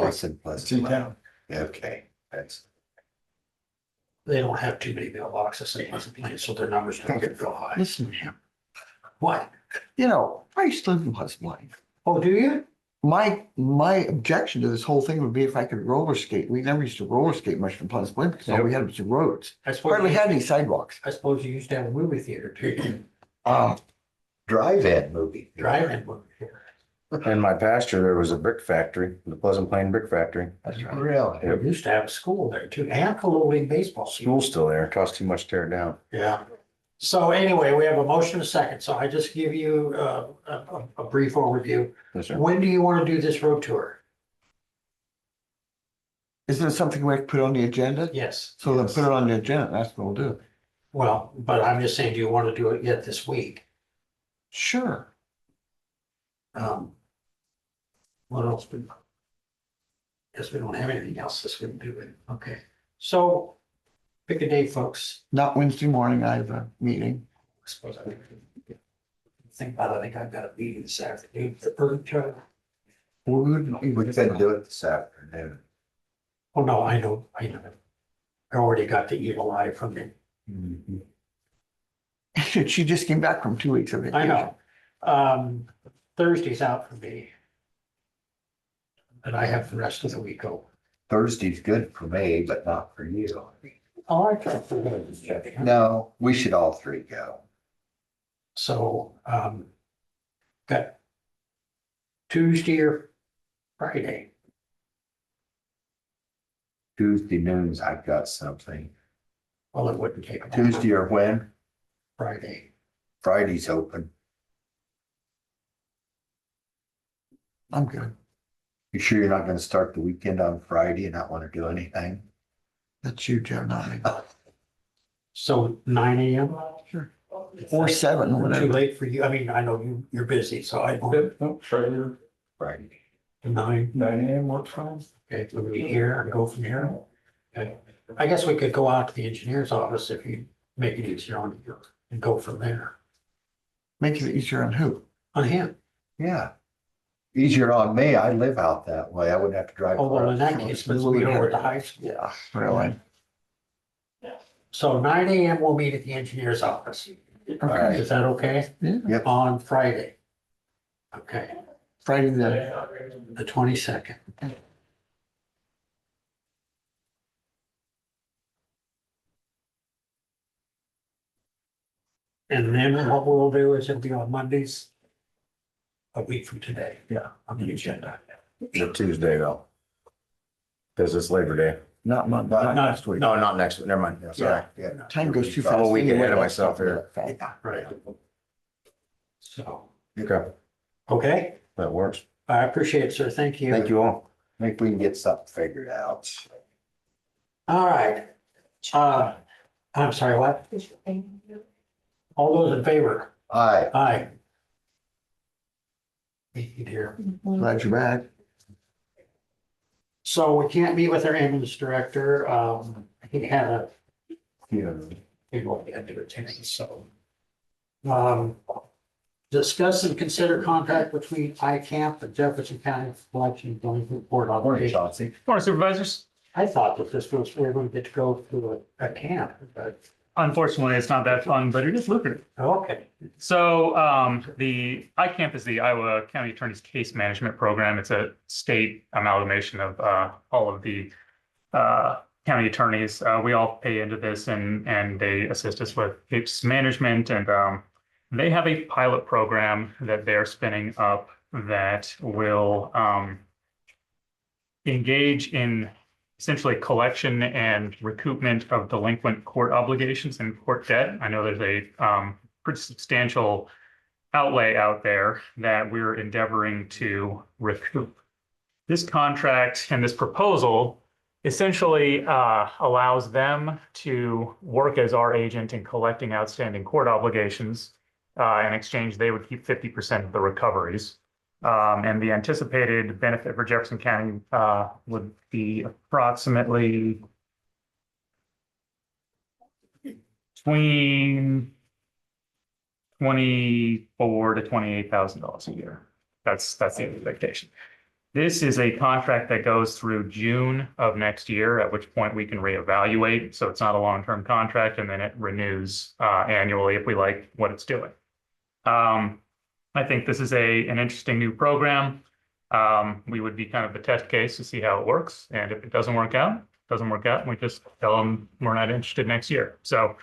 110th it's Street. in Pleasant. town. Okay, that's, they don't have too many mailboxes in Pleasant Plain, so their numbers don't get real high. Listen to him. What? You know, I used to live in Pleasant Plain. Oh, do you? My objection to this whole thing would be if I could roller skate. We never used to roller skate much in Pleasant Plain because all we had was the roads. I suppose, Hardly had any sidewalks. I suppose you used to have a movie theater too, drive-in movie. drive-in movie theater. In my pasture, there was a brick factory, the Pleasant Plain Brick Factory. That's right. Really? We used to have a school there too, and a little league baseball. team. School's still there, cost too much to tear it down. Yeah. So anyway, we have a motion and a second, so I just give you a brief overview. Yes, sir. When do you want to do this road tour? Isn't it something we have to put on the agenda? Yes. So then put it on the agenda. That's what we'll do. Well, but I'm just saying, do you want to do it yet this week? Sure. What else? Guess we don't have anything else this week, do we? Okay, so pick a date, folks. Not Wednesday morning. I have a meeting. I suppose I think about it. I think I've got a meeting this afternoon for Burton Trail. We can do it this afternoon. Oh, no, I know. I already got the evil eye from the She just came back from 2 weeks of I vacation. know. Thursday's out for me. And I have the rest of the week open. Thursday's good for me, but not for you. Oh, I can't forget this, Jeffy. No, we should all three go. So, got Tuesday or Friday. Tuesday noons, I've got something. Well, it wouldn't take. long. Tuesday or when? Friday. Friday's open. I'm good. You sure you're not gonna start the weekend on Friday and not wanna do anything? That's you, Joe, not me. So 9 AM? Sure. Or 7, Too whatever. late for you. I mean, I know you're busy, so I won't. Nope, Friday, Friday. 9. 9 a.m. works fine. Okay, we'll be here and go from here. Okay. I guess we could go out to the engineer's office if you make it easier on you and go from there. Makes it easier on who? On him. Yeah. Easier on me. I live out that way. I wouldn't have to drive. Oh, well, in far. that case, let's meet over at the high school. Yeah, really. So 9 AM we'll meet at the engineer's office. right. Is that okay? Yeah. Yep. On Friday. Okay, Friday the 22nd. And then what we'll do is it'll be on Mondays. A week from today. Yeah. On the agenda. It's a Tuesday though. Because it's Labor Day. not Monday, not Not- next week. No, not next, week. Never mind. Yeah, sorry. Yeah. Time goes too I'm a fast. week anyway, ahead of that myself stuff here. goes fast. Right. So, Okay, okay, that works. I appreciate it, sir. Thank you. Thank you all. Think we can get something figured out. All right. I'm sorry, what? All those in favor? Aye. Aye. Thank you, dear. Glad you're back. So we can't meet with our ambulance director. He had a, Yeah. he had to attend, so. Discuss and consider contract between ICAMP and Jefferson County Collection and Delinquent Board Morning, obligation. Chauncey. Morning Supervisors. I thought that this was, we were going to get to go to a camp, but, Unfortunately, it's not that fun, but it is lucrative. okay. So the ICAMP is the Iowa County Attorney's Case Management Program. It's a state amalgamation of all of the county attorneys. We all pay into this and they assist us with case management. And they have a pilot program that they're spinning up that will engage in essentially collection and recoupment of delinquent court obligations and court debt. I know there's a pretty substantial outlay out there that we're endeavoring to recoup. This contract and this proposal essentially allows them to work as our agent in collecting outstanding court obligations. In exchange, they would keep 50% of the recoveries. And the anticipated benefit for Jefferson County would be approximately between $24,000 to $28,000 a year. That's the expectation. This is a contract that goes through June of next year, at which point we can reevaluate. So it's not a long-term contract, and then it renews annually if we like what it's doing. I think this is an interesting new program. We would be kind of the test case to see how it works. And if it doesn't work out, and we just tell them we're not interested next year. So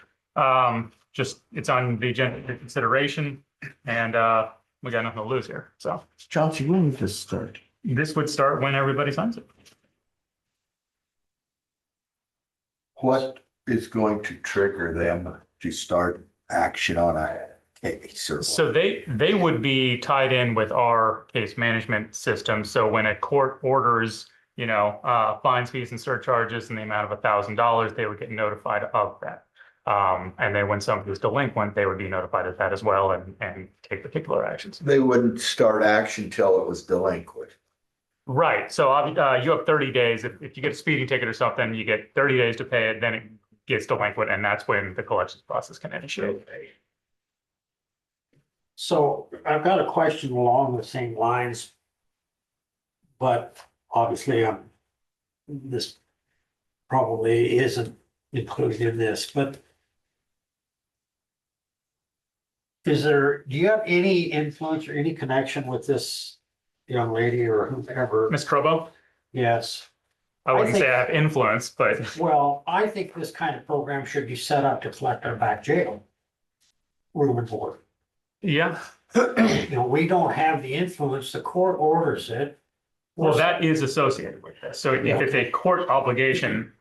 just it's on the agenda for consideration, and we got nothing to lose here. So Chauncey, when did this start? this would start when everybody signs it. What is going to trigger them to start action on a case or? So they would be tied in with our case management system. So when a court orders, fines, fees, and surcharges in the amount of $1,000, they would get notified of that. And then when somebody was delinquent, they would be notified of that as well and take particular actions. They wouldn't start action till it was delinquent. Right. So you have 30 days. If you get a speeding ticket or something, you get 30 days to pay it, then it gets delinquent, and that's when the collections process can initiate. So I've got a question along the same lines. But obviously, this probably isn't included in this, but do you have any influence or any connection with this young lady or whoever? Ms. Crobo, Yes. I wouldn't think- say I have influence, but Well, I think this kind of program should be set up to collect our back jail room and board. yeah, You know, we don't have the influence, the court orders it. well, that is associated with this. So if it's a court obligation,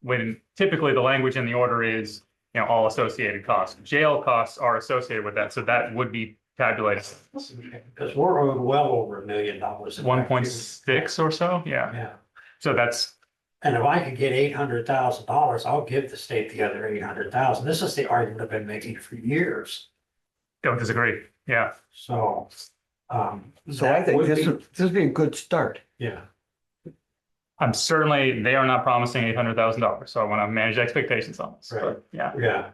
when typically the language in the order is, you know, all associated costs. Jail costs are associated with that, so that would be tabulated. Because we're owed well over $1 million. in back 1.6 or so, yeah. Yeah, So that's, and if I could get $800,000, I'll give the state the other 800,000. This is the argument I've been making for years. don't disagree, yeah. So, So I think this would be a good start. yeah, I'm certainly, they are not promising $800,000, so I want to manage expectations on this, Right. but yeah. yeah.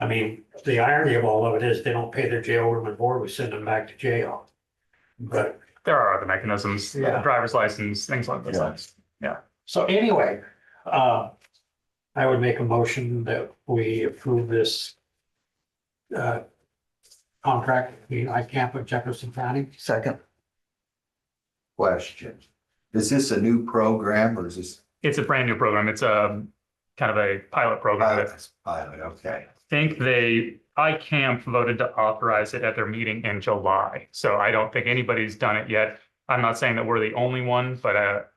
I mean, the irony of all of it is they don't pay their jail room and board, we send them back to jail. But, There are other mechanisms, Yeah. driver's license, things like this. so anyway, I would make a motion that we approve this contract between ICAMP and Jefferson County. Second, Question. Is this a new program or is this It's a brand new program. It's a kind of a pilot program. that pilot? Okay. I think ICAMP voted to authorize it at their meeting in July. So I don't think anybody's done it yet. I'm not saying that we're the only one, but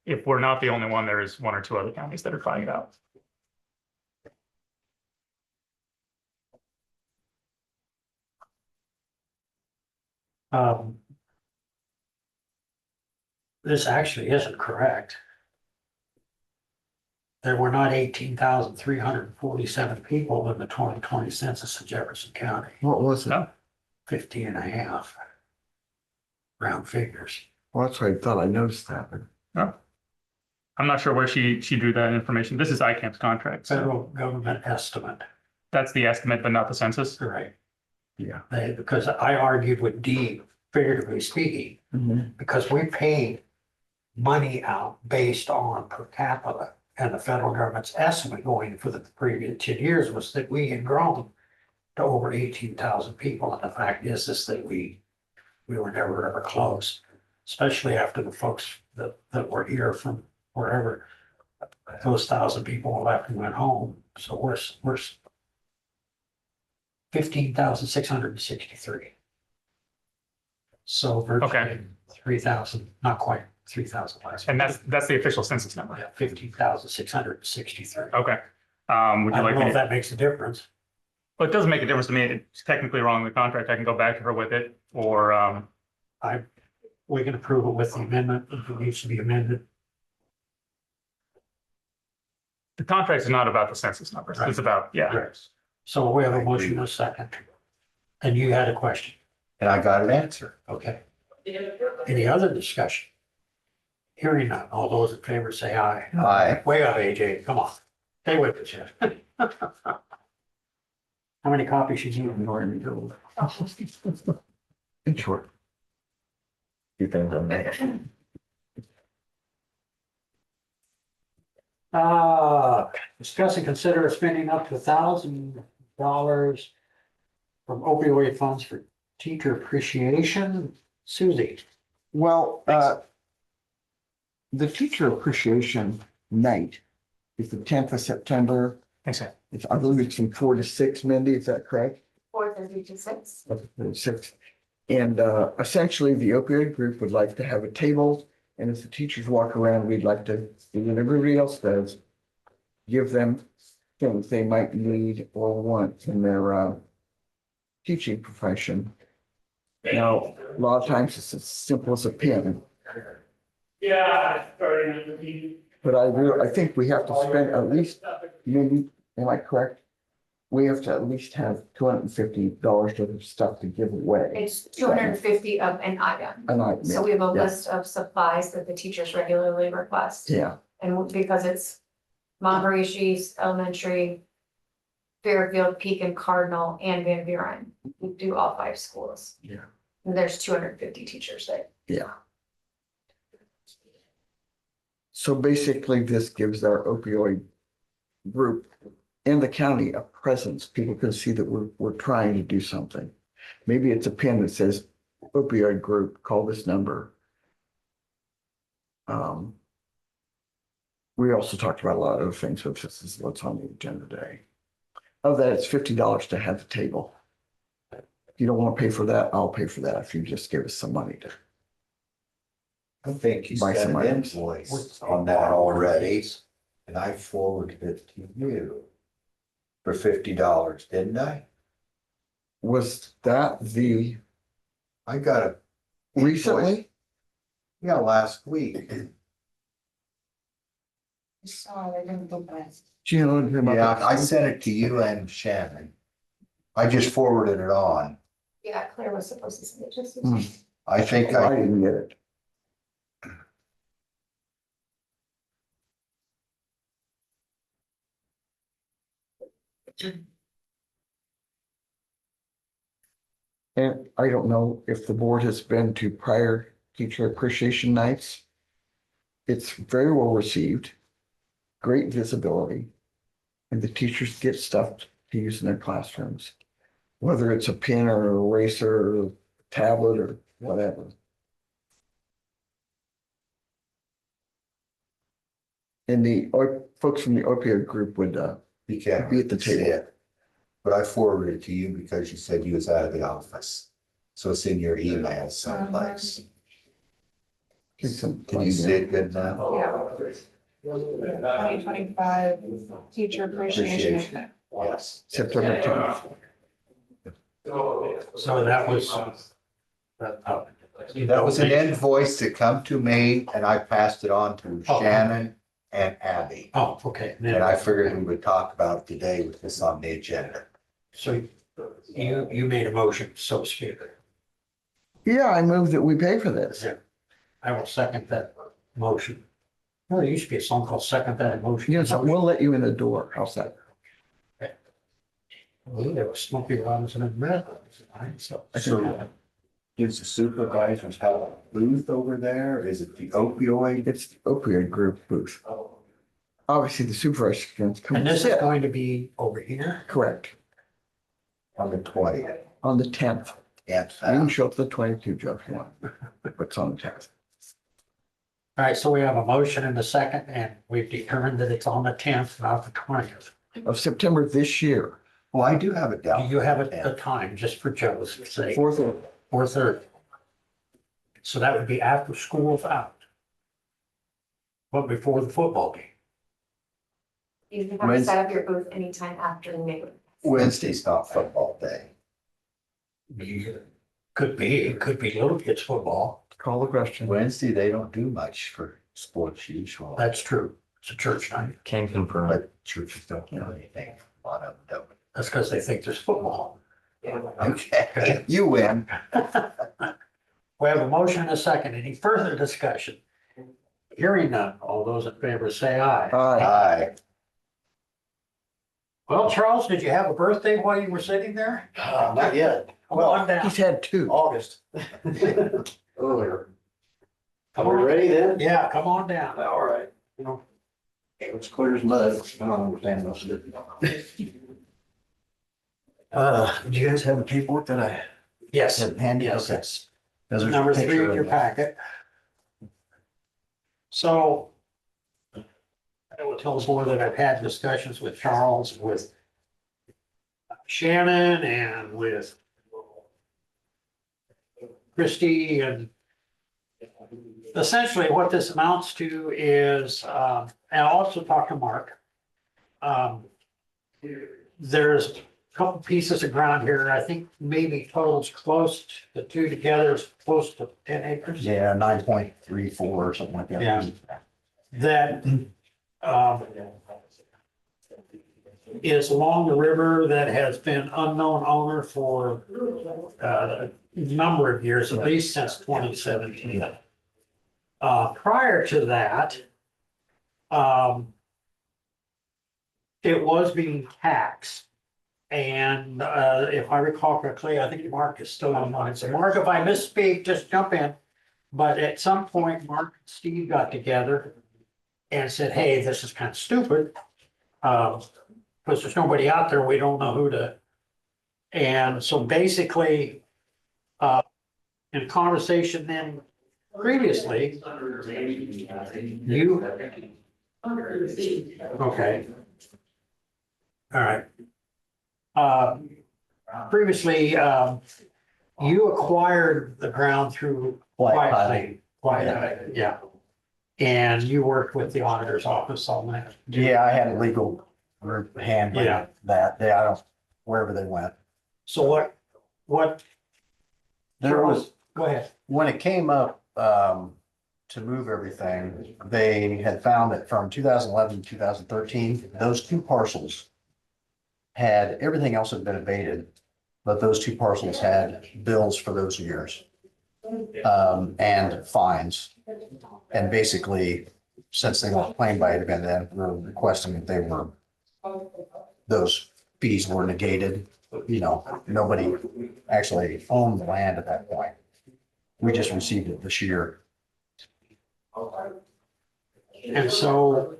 if we're not the only one, there is one or two other counties that are trying it out. This actually isn't correct. There were not 18,347 people in the 2020 census in Jefferson County, what was it? No. 50 and a half. Round figures. Well, that's what I thought. I noticed that. I'm not sure where she drew that information. This is ICAMP's contract. So Federal government estimate, that's the estimate, but not the census. right? Yeah. Because I argued with Dee, figuratively speaking, Mhm. because we paid money out based on per capita. And the federal government's estimate going for the previous 10 years was that we had grown to over 18,000 people. And the fact is that we were never ever close, especially after the folks that were here from wherever. Those 1,000 people left and went home. So we're 15,663. So virtually 3,000, not quite 3,000 less. And that's the official census number. Yeah, 15,663. Okay. Would I you don't like know me if to? that makes a difference. Well, it doesn't make a difference to me. It's technically wrong in the contract. I can go back to her with it, or We can approve it with the amendment if it needs to be amended. the contract is not about the census numbers. It's about, yeah. So we have a motion and a second. And you had a question. And I got an answer. Okay. Any other discussion? Hearing none. All those in favor say aye. Aye. Way up, AJ. Come on. Stay with us, Jeff. How many copies should you Ignoring me, Joel. In short. Few things on that. Discuss and consider spending up to $1,000 from opioid funds for teacher appreciation. Susie. Well, the teacher appreciation night is the 10th of September. Thanks, Ed. It's, I believe it's from 4 to 6, Mindy, is that correct? 4:30 to 6. 6. And essentially, the opioid group would like to have a table, and as the teachers walk around, we'd like to, do what everybody else does, give them things they might need or want in their teaching profession. Now, a lot of times it's as simple as a pen, Yeah. but I think we have to spend at least, maybe, am I correct? We have to at least have $250 worth of stuff to give away. It's 250 of an item. And I, So we have a yeah. list of supplies that the teachers regularly request. Yeah, And because it's Montgomery, Elementary, Fairfield, Pekin, Cardinal, and Van Buren, we do all 5 schools. Yeah. And there's 250 teachers there. yeah. So basically, this gives our opioid group in the county, a presence. People can see that we're trying to do something. Maybe it's a pin that says opioid group, call this number. We also talked about a lot of other things, but this is what's on the agenda today. Of that, it's $50 to have the table. If you don't want to pay for that, I'll pay for that if you just give us some money to. I think you Buy sent some an items. invoice on that already, and I forwarded it to you for $50, didn't I? Was that the I got a. recently? Yeah, last week. Sorry, I didn't look at it. Do you know anything about Yeah, that? I sent it to you and Shannon. I just forwarded it on. Yeah, Claire was supposed to send it just. Hmm. I think I I, didn't get it. And I don't know if the board has been to prior teacher appreciation nights. It's very well received, great visibility, and the teachers get stuff to use in their classrooms. Whether it's a pen or an eraser or tablet or whatever. And the folks from the opioid group would you can't be at the see table. it. But I forwarded it to you because you said you was out of the office. So it's in your email someplace. Give some- Can you see it good now? Yeah. 2025 teacher appreciation. Yes. September 10th. So that was. That was an invoice that come to me and I passed it on to Shannon and Abby. Oh, okay. And I figured we would talk about it today with this on the agenda. So you made a motion, so to speak. Yeah, I move that we pay for this. I will second that motion. Well, there used to be a song called Second That Motion. You know, something, we'll let you in the door. How's that? Well, there was Smokey Robinson and Red. So. So does the supervisors have a booth over there? Is it the opioid? It's the opioid group booth. Obviously, the supervisor can come And and this is sit. going to be over here. Correct. On the 20th. On the 10th. Yes. You can show up to the 22, Joe, if you want. But it's on the 10th. All right, so we have a motion and a second, and we've determined that it's on the 10th, not the 20th. Of September this year. Well, I do have it Do down. you have a time just for Joe's sake? 4th. 4:30. So that would be after school's out. But before the football game. You can have to set up your booth anytime after noon. Wednesday's not football day. Could be, it could be little kids football. Call the question. Wednesday, they don't do much for sports usually. That's true. It's a church night. Can confirm. But churches don't do anything. A lot of them don't. That's because they think there's football. Okay, you win. We have a motion and a second. Any further discussion? Hearing none. All those in favor say aye. Aye. Aye. Well, Charles, did you have a birthday while you were sitting there? Not yet. Come on down. He's had 2. August. Earlier. Come Are we on. ready then? Yeah, come on down. All right. You know, it's clear as mud. I don't understand most of it. Do you guys have the paperwork that I Yes, had handy? yes, Okay. yes. There's a Number 3 picture in of your it. packet. So I will tell the board that I've had discussions with Charles, with Shannon and with Christie, and essentially what this amounts to is, and I also talked to Mark. There's a couple pieces of ground here, I think maybe totals close, the two together is close to 10 acres. Yeah, 9.34 or something like that. Yeah. That is along the river that has been unknown owner for a number of years, at least since 2017. Prior to that, it was being taxed. And if I recall correctly, I think Mark is still online. So Mark, if I misspeak, just jump in. But at some point, Mark and Steve got together and said, hey, this is kind of stupid. because there's nobody out there, we don't know who to. And so basically, in conversation then previously, you. Okay. All right. Previously, you acquired the ground through quietly, yeah. And you worked with the auditor's office on that. Yeah, I had a legal group handling Yeah. that. I don't, wherever they went. So what? There was, Go ahead. when it came up, to move everything, they had found that from 2011 to 2013, those two parcels had, everything else had been abated, but those two parcels had bills for those years. And fines. And basically, since they weren't claimed by it again, then we're requesting that they were, those fees were negated. You know, nobody actually owned the land at that point. We just received it this year. And so,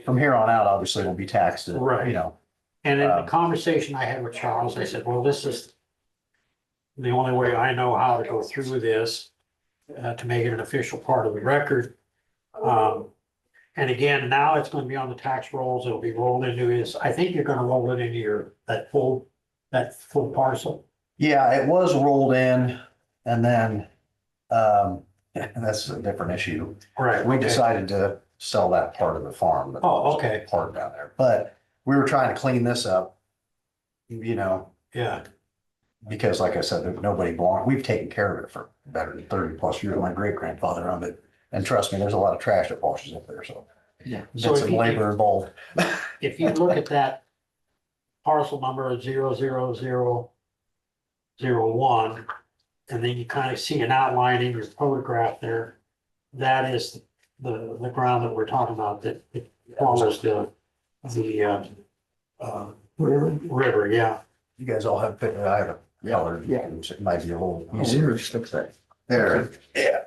From here on out, obviously, it'll be taxed, Right. you know. and in the conversation I had with Charles, I said, well, this is the only way I know how to go through this, to make it an official part of the record. And again, now it's gonna be on the tax rolls, it'll be rolled into his, I think you're gonna roll it into your, that full parcel. Yeah, it was rolled in and then, and that's a different issue. Right. We decided to sell that part of the farm. Oh, okay. Part down there, but we were trying to clean this up. You know, Yeah, because like I said, there's nobody belong, we've taken care of it for better than 30+ years. My great grandfather owned it. And trust me, there's a lot of trash that washes up there, so. Yeah. So It's if some you- labor involved. if you look at that parcel number 00001, and then you kind of see an outline in your photograph there, that is the ground that we're talking about, that it follows the river, yeah. You guys all have, I have a color. Yeah. It might be a little Zero easier. just looks like. There, yeah.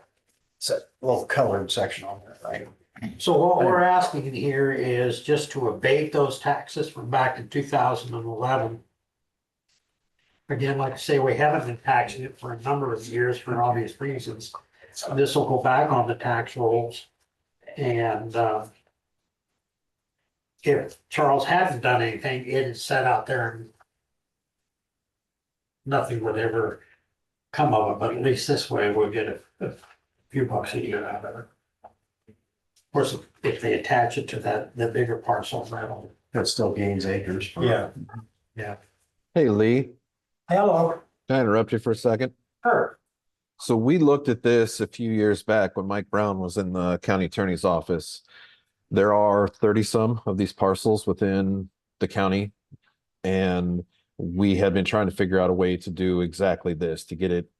It's a little colored section on there, right? So what we're asking here is just to abate those taxes from back in 2011. Again, like I say, we haven't been taxing it for a number of years for obvious reasons. This will go back on the tax rolls. And if Charles hadn't done anything, it is set out there and nothing would ever come of it, but at least this way we'll get a few bucks a year out of it. Of course, if they attach it to the bigger parcel, that'll. That still gains acres. for- Yeah. Hey, Lee, Hello. can I interrupt you for a second? Sure. So we looked at this a few years back when Mike Brown was in the county attorney's office. There are 30 some of these parcels within the county. And we had been trying to figure out a way to do exactly this, to get it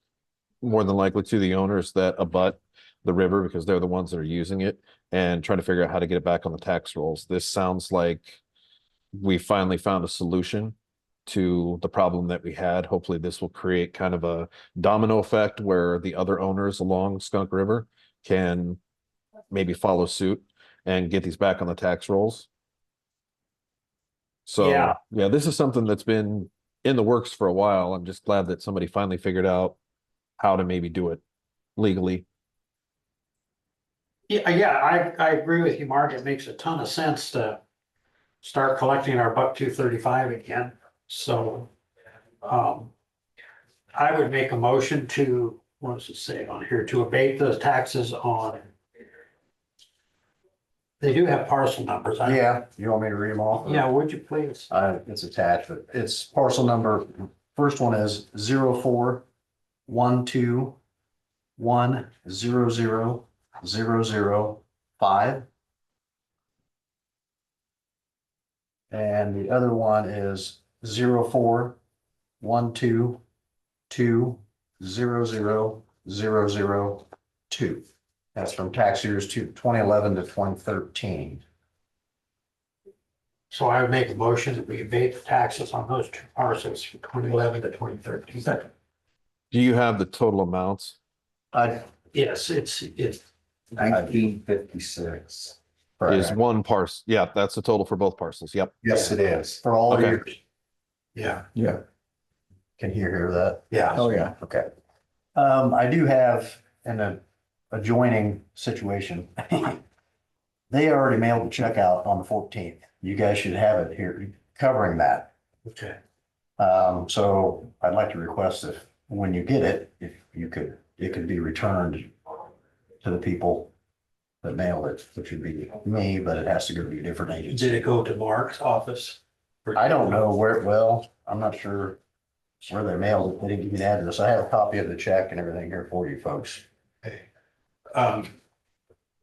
more than likely to the owners that abut the river because they're the ones that are using it, and trying to figure out how to get it back on the tax rolls. This sounds like we finally found a solution to the problem that we had. Hopefully this will create kind of a domino effect where the other owners along Skunk River can maybe follow suit and get these back on the tax rolls. So, Yeah. yeah, this is something that's been in the works for a while. I'm just glad that somebody finally figured out how to maybe do it legally. Yeah, I agree with you, Mark. It makes a ton of sense to start collecting our $1,235 again. So, I would make a motion to, what does it say on here, to abate those taxes on. They do have parcel numbers. Yeah, you want me to read them off? Yeah, would you please? It's attached, but it's parcel number, first one is 0412100005. And the other one is 0412200002. That's from tax years 2011 to 2013. So I would make a motion that we abate the taxes on those two parcels from 2011 to 2013. Do you have the total amounts? I Yes, it's 1956. is one parcel. Yeah, that's the total for both parcels. Yep. Yes, it is, for all Okay. years. Yeah, Yeah. Can you hear that? yeah. Oh, yeah. Okay. I do have an adjoining situation. They already mailed the check out on the 14th. You guys should have it here covering that. Okay. So I'd like to request if, when you get it, if you could, it could be returned to the people that mailed it, which would be me, but it has to go to a different agency. Did it go to Mark's office? I don't know where, well, I'm not sure where they mailed it. They didn't give me the address. I have a copy of the check and everything here for you folks. Okay.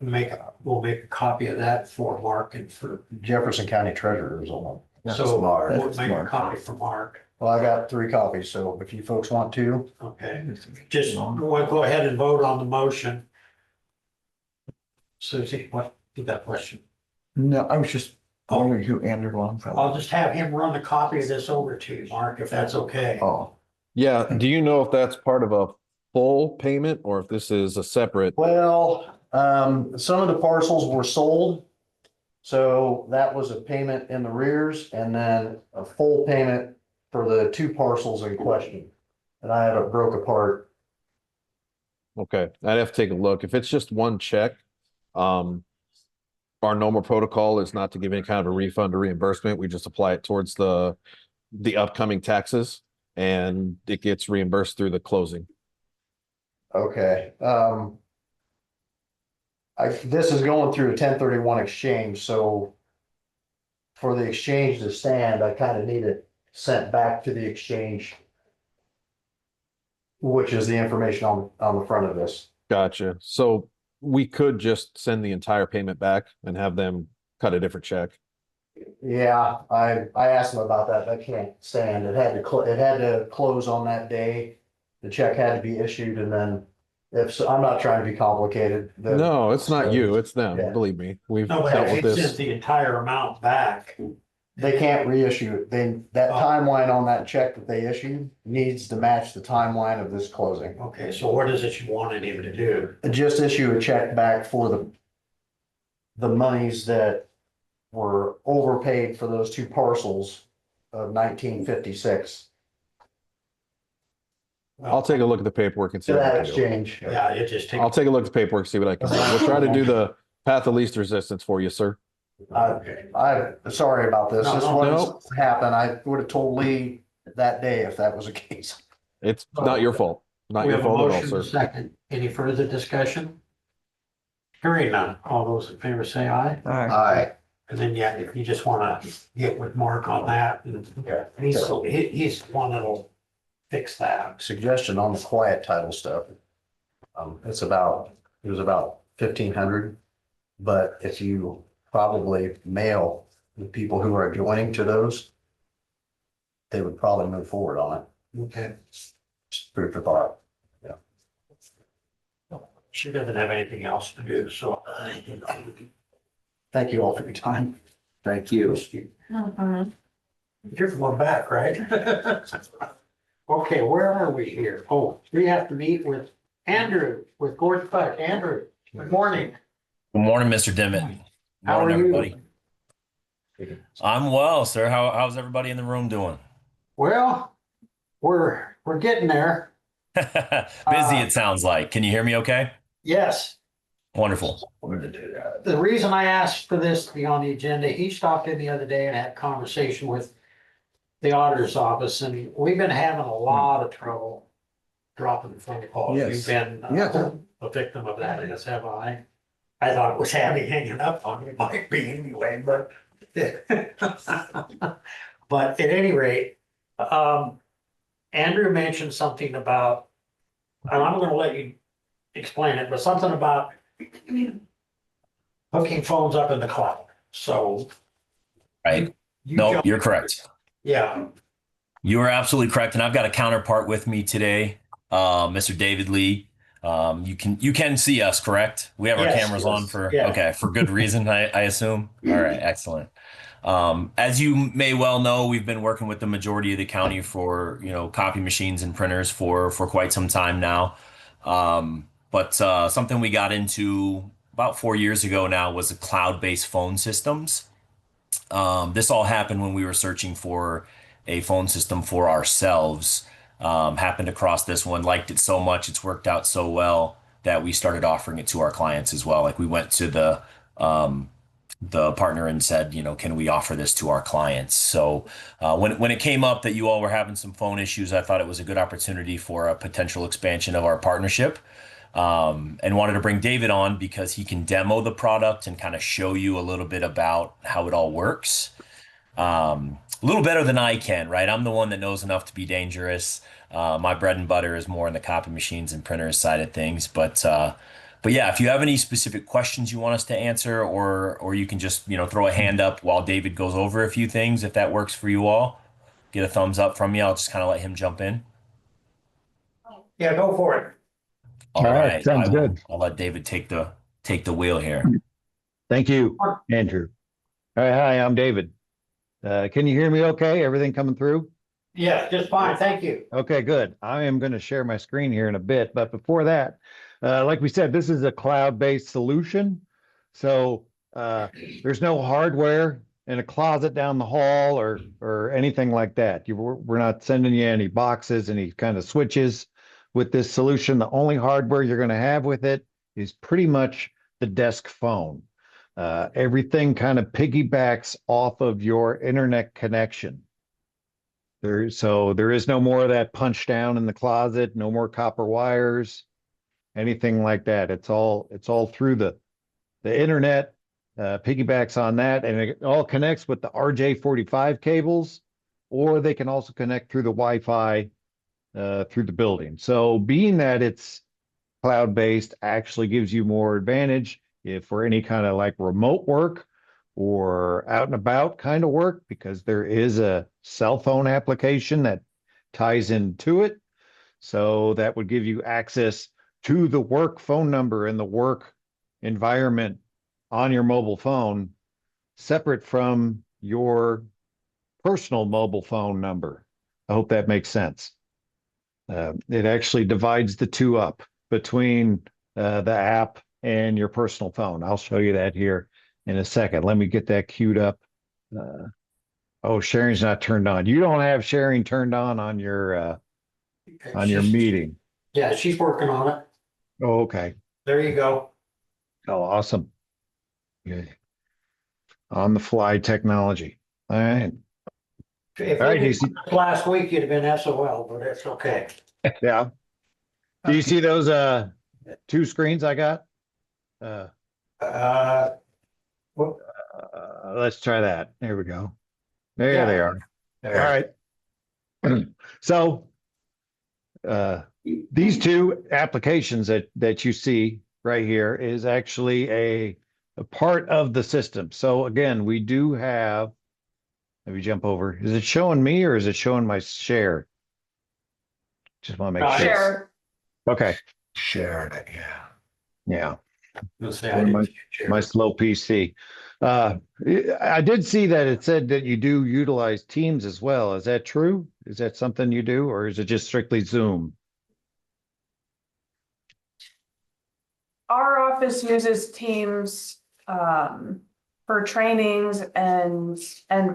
We'll make a copy of that for Mark and for, Jefferson County Treasurer is on. so smart. we'll That's make a smart. copy for Mark. Well, I got 3 copies, so if you folks want to, Okay, just we'll go ahead and vote on the motion. Susie, what, did that question? No, I was just wondering who Andrew Longfellow. I'll just have him run a copy of this over to you, Mark, if that's okay. Oh, Yeah. Do you know if that's part of a full payment or if this is a separate? well, some of the parcels were sold. So that was a payment in the rears and then a full payment for the 2 parcels in question. And I had it broke apart. Okay, I'd have to take a look. If it's just one check, our normal protocol is not to give any kind of a refund or reimbursement. We just apply it towards the upcoming taxes and it gets reimbursed through the closing. Okay, this is going through a 1031 exchange, so for the exchange to stand, I kind of need it sent back to the exchange, which is the information on the front of this. Gotcha. So we could just send the entire payment back and have them cut a different check. Yeah, I asked them about that. That can't stand. It had to close on that day. The check had to be issued and then I'm not trying to be complicated. No, it's not you, it's them. Yeah. Believe me, we've No, but dealt if with he this. sends the entire amount back, They can't reissue it. That Oh. timeline on that check that they issued needs to match the timeline of this closing. okay, so what is it you wanted him to do? Just issue a check back for the monies that were overpaid for those 2 parcels of 1956. I'll take a look at the paperwork and see To what I that can do. exchange. Yeah, it just takes. I'll take a look at the paperwork, see what I can do. We'll try to do the path of least resistance for you, sir. I'm sorry about this. This No, was happened. I would have told Lee that day if that was the case. It's not your fault. Not We your have a fault at all, motion sir. and a second. Any further discussion? Hearing none. All those in favor say aye. all right. Aye. And then, yeah, if you just wanna get with Mark on that, and he's the one that'll fix that. Suggestion on the quiet title stuff. It was about 1,500. But if you probably mail the people who are adjoining to those, they would probably move forward on it. Okay. Just food for thought. She doesn't have anything else to do, so. Thank you all for your time. Thank you. You're going back, right? Okay, where are we here? Oh, we have to meet with Andrew, with Gordon Fudge. Andrew, good morning. Good morning, Mr. Dimmitt. How are Morning, you? everybody. I'm well, sir. How's everybody in the room doing? Well, we're getting there. Busy, it sounds like. Can you hear me okay? Yes. Wonderful. The reason I asked for this to be on the agenda, he stopped in the other day and had a conversation with the auditor's office, and we've been having a lot of trouble dropping phone calls. Yes. You've been Yes. a victim of that, as have I. I thought it was heavy hanging up on you, might be anyway, but. But at any rate, Andrew mentioned something about, and I'm gonna let you explain it, but something about hooking phones up in the cloud, so. Right. you No, jump- you're correct. Yeah, You are absolutely correct. And I've got a counterpart with me today, Mr. David Lee. You can see us, correct? We have our Yes, cameras yes, on for yeah. okay, for good reason, I assume. All right, excellent. As you may well know, we've been working with the majority of the county for copy machines and printers for quite some time now. But something we got into about 4 years ago now was a cloud-based phone systems. This all happened when we were searching for a phone system for ourselves. Happened across this one, liked it so much, it's worked out so well that we started offering it to our clients as well. Like we went to the partner and said, can we offer this to our clients? So when it came up that you all were having some phone issues, I thought it was a good opportunity for a potential expansion of our partnership. And wanted to bring David on because he can demo the product and kind of show you a little bit about how it all works. A little better than I can, right? I'm the one that knows enough to be dangerous. My bread and butter is more in the copy machines and printers side of things. But yeah, if you have any specific questions you want us to answer, or you can just, throw a hand up while David goes over a few things, if that works for you all, get a thumbs up from me. I'll just kind of let him jump in. Yeah, go for it. All All right, right. sounds good. I'll let David take the wheel here. Thank you, Andrew. All right, hi, I'm David. Can you hear me okay? Everything coming through? Yeah, just fine, thank you. Okay, good. I am going to share my screen here in a bit, but before that, like we said, this is a cloud-based solution. So there's no hardware in a closet down the hall or anything like that. We're not sending you any boxes, any kind of switches with this solution. The only hardware you're going to have with it is pretty much the desk phone. Everything kind of piggybacks off of your internet connection. So there is no more of that punch down in the closet, no more copper wires, anything like that. It's all through the internet, piggybacks on that, and it all connects with the RJ45 cables, or they can also connect through the Wi-Fi through the building. So being that it's cloud-based actually gives you more advantage if for any kind of like remote work or out and about kind of work, because there is a cell phone application that ties into it. So that would give you access to the work phone number and the work environment on your mobile phone, separate from your personal mobile phone number. I hope that makes sense. It actually divides the two up between the app and your personal phone. I'll show you that here in a second. Let me get that queued up. Oh, sharing's not turned on. You don't have sharing turned on your meeting. Yeah, she's working on it. Oh, okay. There you go. Oh, awesome. Good. On the fly technology. All right. If All right, you DC. last week, you'd have been SOL, but it's okay. Yeah. Do you see those two screens I got? Let's try that. There we go. There Yeah. they are. There. All right. So these two applications that you see right here is actually a part of the system. So again, we do have, let me jump over. Is it showing me or is it showing my share? Just want to make sure. Share. Okay. Shared it, yeah. Yeah. Let's say I didn't share. My slow PC. I did see that it said that you do utilize Teams as well. Is that true? Is that something you do, or is it just strictly Zoom? Our office uses Teams for trainings and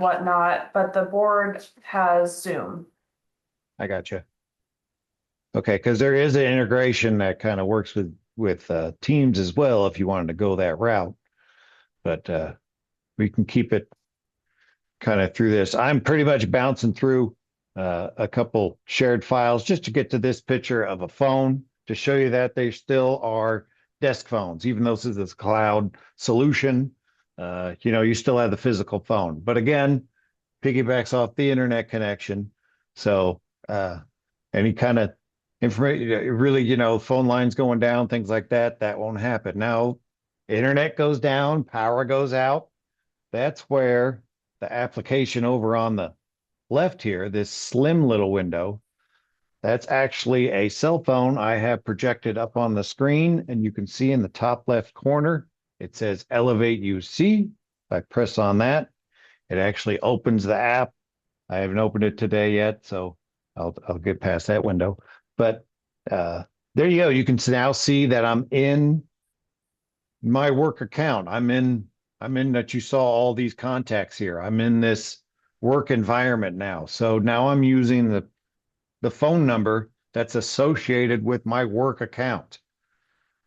whatnot, but the board has Zoom. I got you. Okay, because there is an integration that kind of works with Teams as well if you wanted to go that route. But we can keep it kind of through this. I'm pretty much bouncing through a couple shared files just to get to this picture of a phone to show you that they still are desk phones, even though this is a cloud solution. You still have the physical phone, but again, piggybacks off the internet connection. So any kind of information, really, phone lines going down, things like that, that won't happen. Now, internet goes down, power goes out. That's where the application over on the left here, this slim little window, that's actually a cell phone I have projected up on the screen, and you can see in the top left corner, it says Elevate UC. If I press on that, it actually opens the app. I haven't opened it today yet, so I'll get past that window. But there you go. You can now see that I'm in my work account. I'm in that you saw all these contacts here. I'm in this work environment now. So now I'm using the phone number that's associated with my work account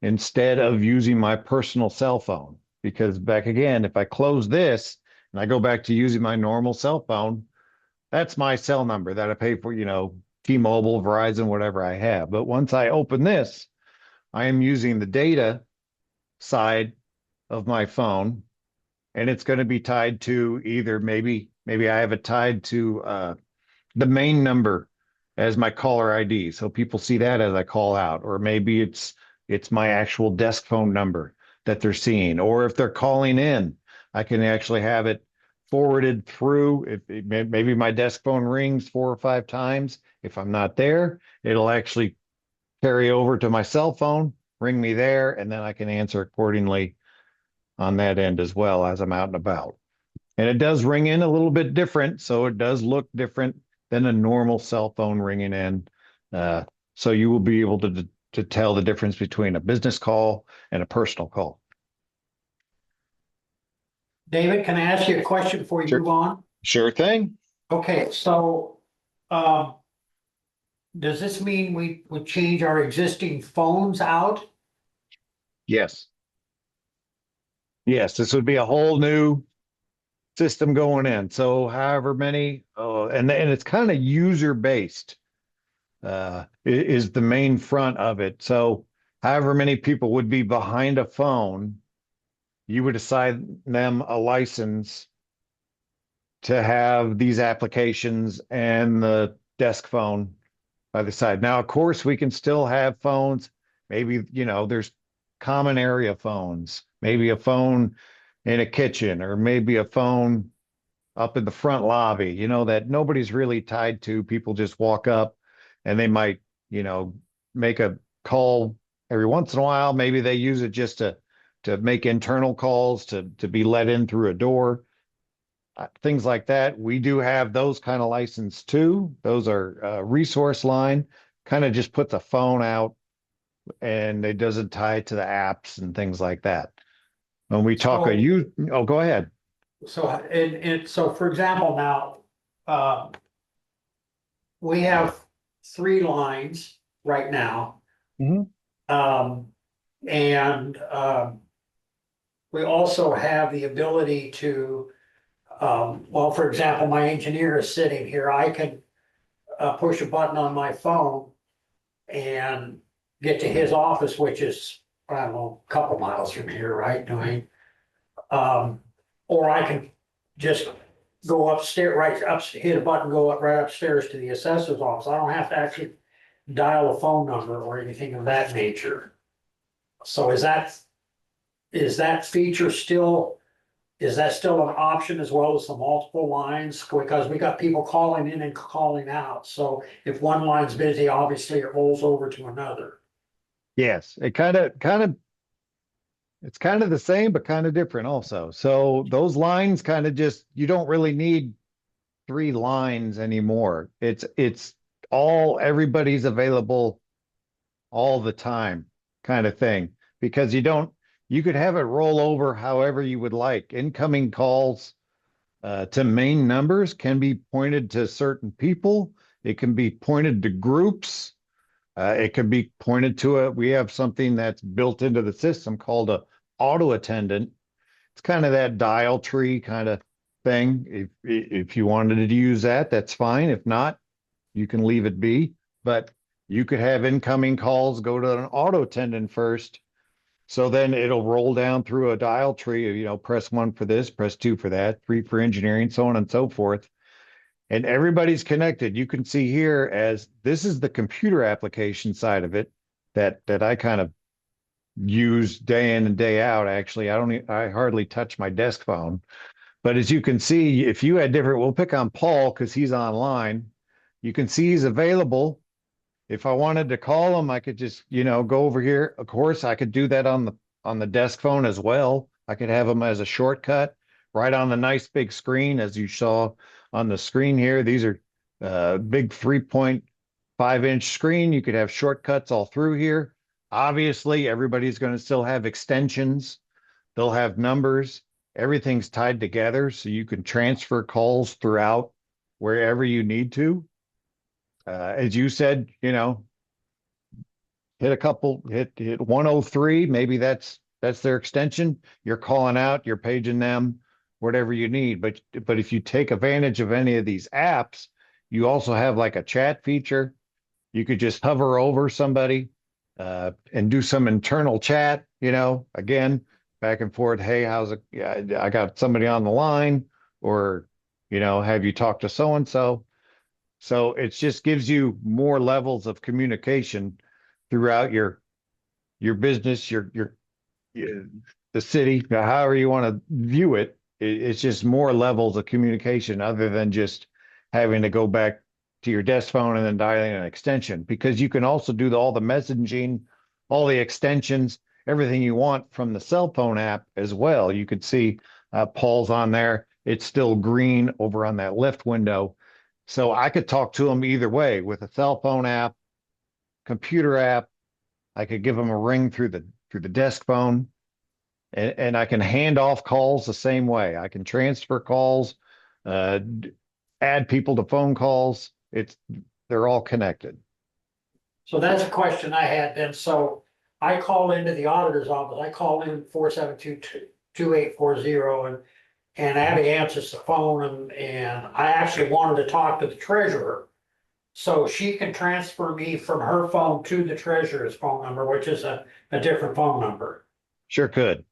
instead of using my personal cell phone. Because back again, if I close this and I go back to using my normal cell phone, that's my cell number that I pay for, T-Mobile, Verizon, whatever I have. But once I open this, I am using the data side of my phone, and it's going to be tied to either maybe I have it tied to the main number as my caller ID, so people see that as I call out, or maybe it's my actual desk phone number that they're seeing, or if they're calling in, I can actually have it forwarded through. If maybe my desk phone rings 4 or 5 times, if I'm not there, it'll actually carry over to my cell phone, ring me there, and then I can answer accordingly on that end as well as I'm out and about. And it does ring in a little bit different, so it does look different than a normal cell phone ringing in. So you will be able to tell the difference between a business call and a personal call. David, can I ask you a question before you Sure. move on? Sure thing. Okay, so, does this mean we would change our existing phones out? Yes. Yes, this would be a whole new system going in. So however many, and it's kind of user based, is the main front of it. So however many people would be behind a phone, you would assign them a license to have these applications and the desk phone by the side. Now, of course, we can still have phones. Maybe, there's common area phones, maybe a phone in a kitchen, or maybe a phone up in the front lobby, that nobody's really tied to. People just walk up and they might, make a call every once in a while. Maybe they use it just to make internal calls, to be let in through a door. Things like that. We do have those kind of license too. Those are resource line, kind of just puts a phone out and it doesn't tie it to the apps and things like that. When we talk, go ahead. So for example, now, we have 3 lines right now. Mhm. And, we also have the ability to, well, for example, my engineer is sitting here, I can push a button on my phone and get to his office, which is, I don't know, a couple miles from here, right, Dwayne? Or I can just go upstairs, right up, hit a button, go up right upstairs to the assessor's office. I don't have to actually dial a phone number or anything of that nature. So is that feature still, is that still an option as well as the multiple lines? Because we got people calling in and calling out. So if one line's busy, obviously it rolls over to another. Yes, it's kind of the same, but kind of different also. So those lines kind of just, you don't really need 3 lines anymore. It's everybody's available all the time kind of thing, because you could have it roll over however you would like. Incoming calls to main numbers can be pointed to certain people. It can be pointed to groups. It can be pointed to we have something that's built into the system called a auto attendant. It's kind of that dial tree kind of thing. If you wanted to use that, that's fine. If not, you can leave it be. But you could have incoming calls go to an auto attendant first. So then it'll roll down through a dial tree of, press 1 for this, press 2 for that, 3 for engineering, so on and so forth. And everybody's connected. You can see here as this is the computer application side of it that I kind of use day in and day out. Actually, I hardly touch my desk phone. But as you can see, if you had we'll pick on Paul because he's online. You can see he's available. If I wanted to call him, I could just, go over here. Of course, I could do that on the desk phone as well. I could have him as a shortcut right on the nice big screen, as you saw on the screen here. These are big 3.5-inch screen. You could have shortcuts all through here. Obviously, everybody's going to still have extensions. They'll have numbers. Everything's tied together so you can transfer calls throughout wherever you need to. As you said, you know, hit 103, maybe that's their extension. You're calling out, you're paging them, whatever you need. But if you take advantage of any of these apps, you also have like a chat feature. You could just hover over somebody and do some internal chat, you know, again, back and forth. Hey, how's it? Yeah, I got somebody on the line, or, you know, have you talked to so and so? So it just gives you more levels of communication throughout your business, the city, however you want to view it. It's just more levels of communication other than just having to go back to your desk phone and then dialing an extension, because you can also do all the messaging, all the extensions, everything you want from the cell phone app as well. You could see Paul's on there. It's still green over on that left window. So I could talk to them either way with a cell phone app, computer app. I could give them a ring through the desk phone, and I can hand off calls the same way. I can transfer calls, add people to phone calls. They're all connected. So that's a question I had then. So I call into the auditor's office. I call in 472-2840 and Abby answers the phone and I actually wanted to talk to the treasurer. So she can transfer me from her phone to the treasurer's phone number, which is a different phone number. Sure could.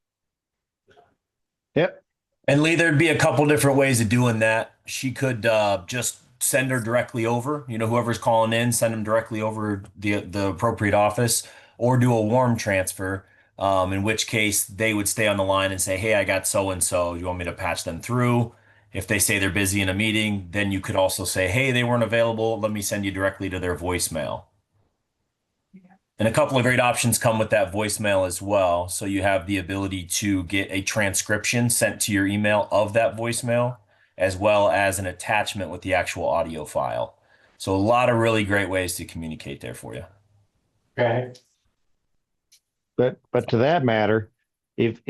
Yep. And Lee, there'd be a couple different ways of doing that. She could just send her directly over, you know, whoever's calling in, send them directly over the appropriate office, or do a warm transfer, in which case they would stay on the line and say, hey, I got so-and-so, you want me to patch them through? If they say they're busy in a meeting, then you could also say, hey, they weren't available, let me send you directly to their voicemail. And a couple of great options come with that voicemail as well. So you have the ability to get a transcription sent to your email of that voicemail, as well as an attachment with the actual audio file. So a lot of really great ways to communicate there for you. Okay. But to that matter, if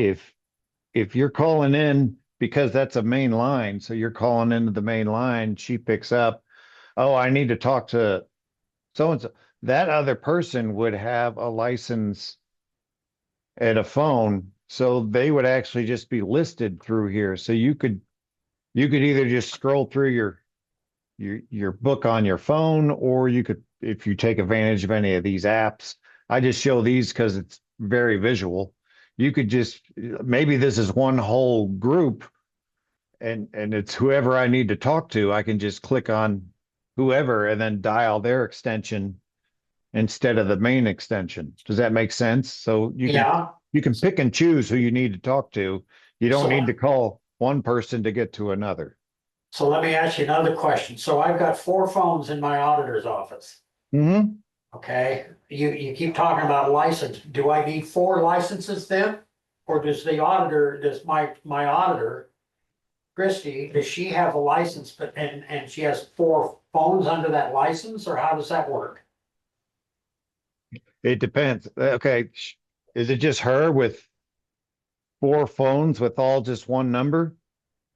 you're calling in, because that's a main line, so you're calling into the main line, she picks up, oh, I need to talk to so and so. That other person would have a license and a phone, so they would actually just be listed through here. So you could either just scroll through your book on your phone, or you could, if you take advantage of any of these apps. I just show these because it's very visual. You could just, maybe this is one whole group, and it's whoever I need to talk to. I can just click on whoever and then dial their extension instead of the main extension. Does that make sense? So you can pick and choose who you need to talk to. You don't need to call one person to get to another. So let me ask you another question. So I've got 4 phones in my auditor's office. Mm-hmm. Okay, you keep talking about license. Do I need 4 licenses then? Or does my auditor, Christie, does she have a license, but and she has 4 phones under that license, or how does that work? It depends. Okay. Is it just her with 4 phones with all just one number?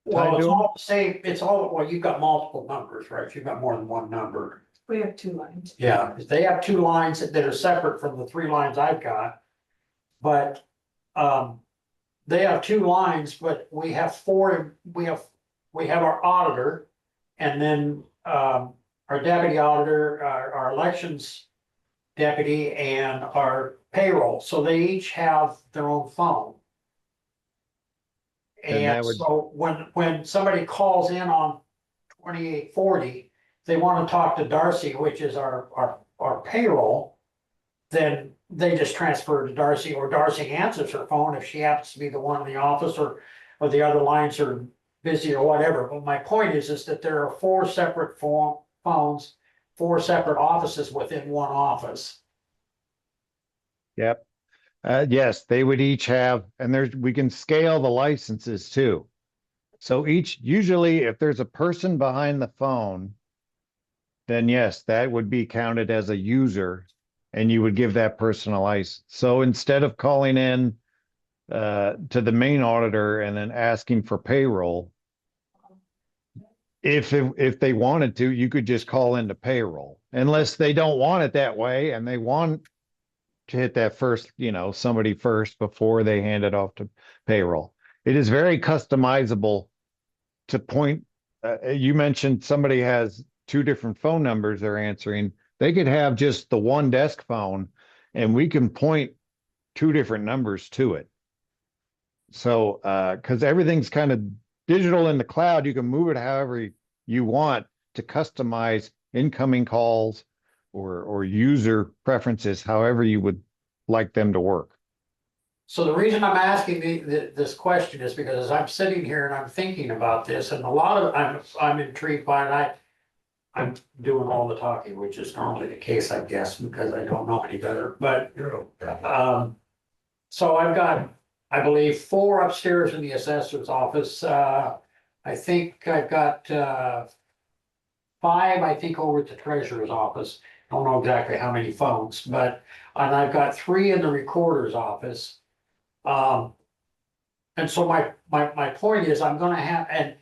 Well, it's all the same, well, you've got multiple numbers, right? You've got more than one number. We have 2 lines. Yeah, 'cause they have 2 lines that are separate from the 3 lines I've got. But, they have 2 lines, but we have 4, we have our auditor. And then, our deputy auditor, our elections deputy and our payroll, so they each have their own phone. And so when somebody calls in on 2840, they want to talk to Darcy, which is our payroll, then they just transfer to Darcy, or Darcy answers her phone if she happens to be the one in the office, or the other lines are busy or whatever. But my point is that there are 4 separate phones, 4 separate offices within one office. Yep. Yes, they would each have, and we can scale the licenses too. So usually if there's a person behind the phone, then yes, that would be counted as a user. and you would give that person a license. So instead of calling in to the main auditor and then asking for payroll, if they wanted to, you could just call into payroll, unless they don't want it that way and they want to hit that first, somebody first before they hand it off to payroll. It is very customizable to point. You mentioned somebody has 2 different phone numbers they're answering. They could have just the one desk phone and we can point 2 different numbers to it. So, because everything's kind of digital in the cloud, you can move it however you want to customize incoming calls or user preferences, however you would like them to work. So the reason I'm asking this question is because as I'm sitting here and I'm thinking about this, and I'm intrigued by it. I'm doing all the talking, which is normally the case, I guess, because I don't know any better, but, so I've got, I believe, 4 upstairs in the assessor's office. I think I've got 5, I think, over at the treasurer's office. Don't know exactly how many phones, and I've got 3 in the recorder's office. And so my point is I'm gonna have, and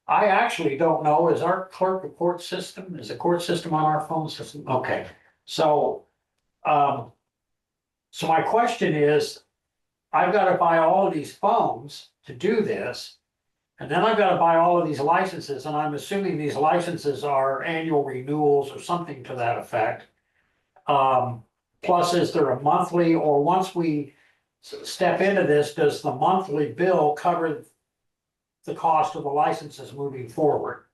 I actually don't know, is our clerk a court system? Is the court system on our phone system? Okay, so, so my question is, I've gotta buy all of these phones to do this. And then I've gotta buy all of these licenses, and I'm assuming these licenses are annual renewals or something to that effect. Plus, is there a monthly, or once we step into this, does the monthly bill cover the cost of the licenses moving forward?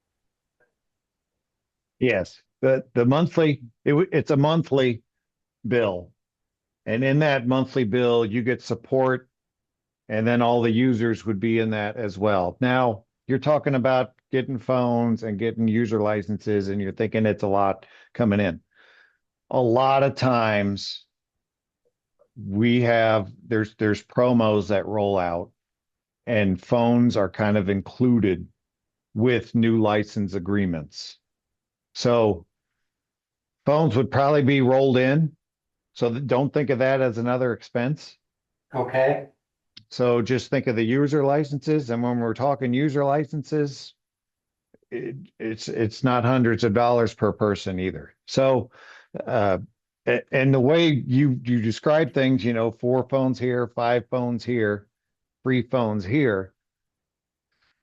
Yes, the monthly, it's a monthly bill. And in that monthly bill, you get support, and then all the users would be in that as well. Now, you're talking about getting phones and getting user licenses, and you're thinking it's a lot coming in. A lot of times there's promos that roll out, and phones are kind of included with new license agreements. So phones would probably be rolled in. So don't think of that as another expense. Okay, So just think of the user licenses. And when we're talking user licenses, it's not hundreds of dollars per person either. So, and the way you describe things, 4 phones here, 5 phones here, 3 phones here.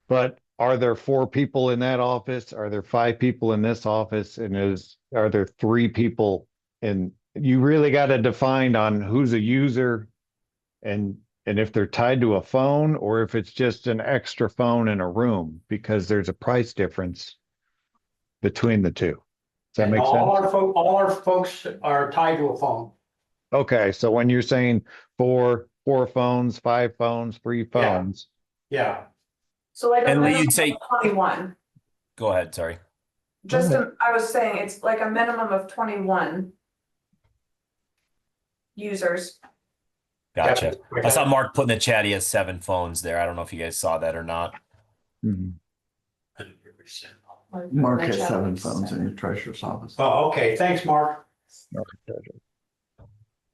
But are there 4 people in that office? Are there 5 people in this office? And are there 3 people? And you really got to define on who's a user and if they're tied to a phone, or if it's just an extra phone in a room, because there's a price difference between the 2. Does that and make sense? all our folks are tied to a phone. Okay, so when you're saying 4 phones, 5 phones, 3 phones. Yeah, So like a And minimum you'd say, of 21. go ahead, sorry. I was saying it's like a minimum of 21 users. Gotcha. I saw Mark put in the chat, he has 7 phones there. I don't know if you guys saw that or not. Mhm. Mark has 7 phones in your treasurer's office. oh, okay, thanks, Mark.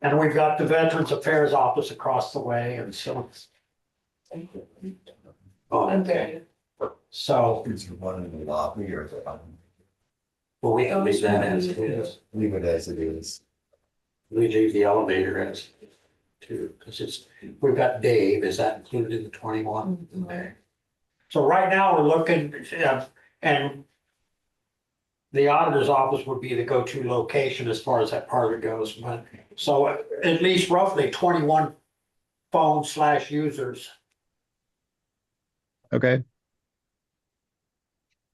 And we've got the Veterans Affairs office across the way, and so. Oh, okay, so, Is there one in the lobby or well, we can leave that as it is. leave it as it is? We leave the elevator as too, because we've got Dave, is that included in the 21? Okay. So right now, we're looking, and the auditor's office would be the go-to location as far as that part of it goes, but, so at least roughly 21 phone/users. Okay.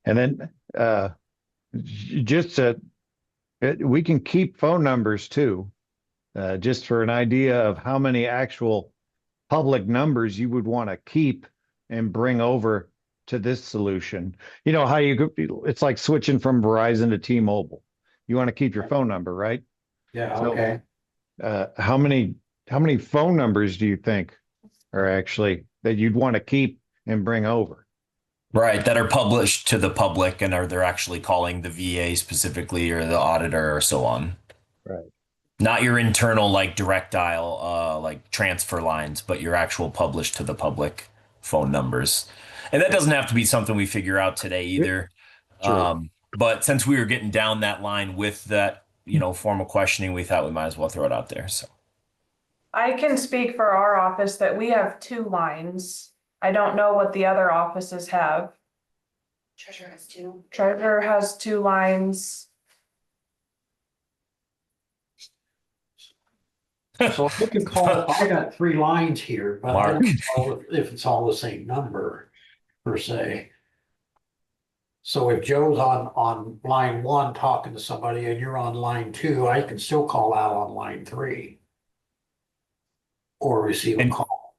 And then, we can keep phone numbers too, just for an idea of how many actual public numbers you would want to keep and bring over to this solution. You know how it's like switching from Verizon to T-Mobile. You want to keep your phone number, right? Yeah, So, okay. How many phone numbers do you think are actually that you'd want to keep and bring over? Right, that are published to the public and they're actually calling the VA specifically or the auditor or so on. Right. Not your internal like direct dial, like transfer lines, but your actual published to the public phone numbers. And that doesn't have to be something we figure out today either. Sure. But since we were getting down that line with that, formal questioning, we thought we might as well throw it out there. So. I can speak for our office that we have 2 lines. I don't know what the other offices have. Treasurer has 2. Treasurer has 2 lines. So you can call, I got 3 lines here, but I Mark. don't know if it's all the same number per se. So if Joe's on line 1 talking to somebody and you're on line 2, I can still call out on line 3. Or receive a And- call.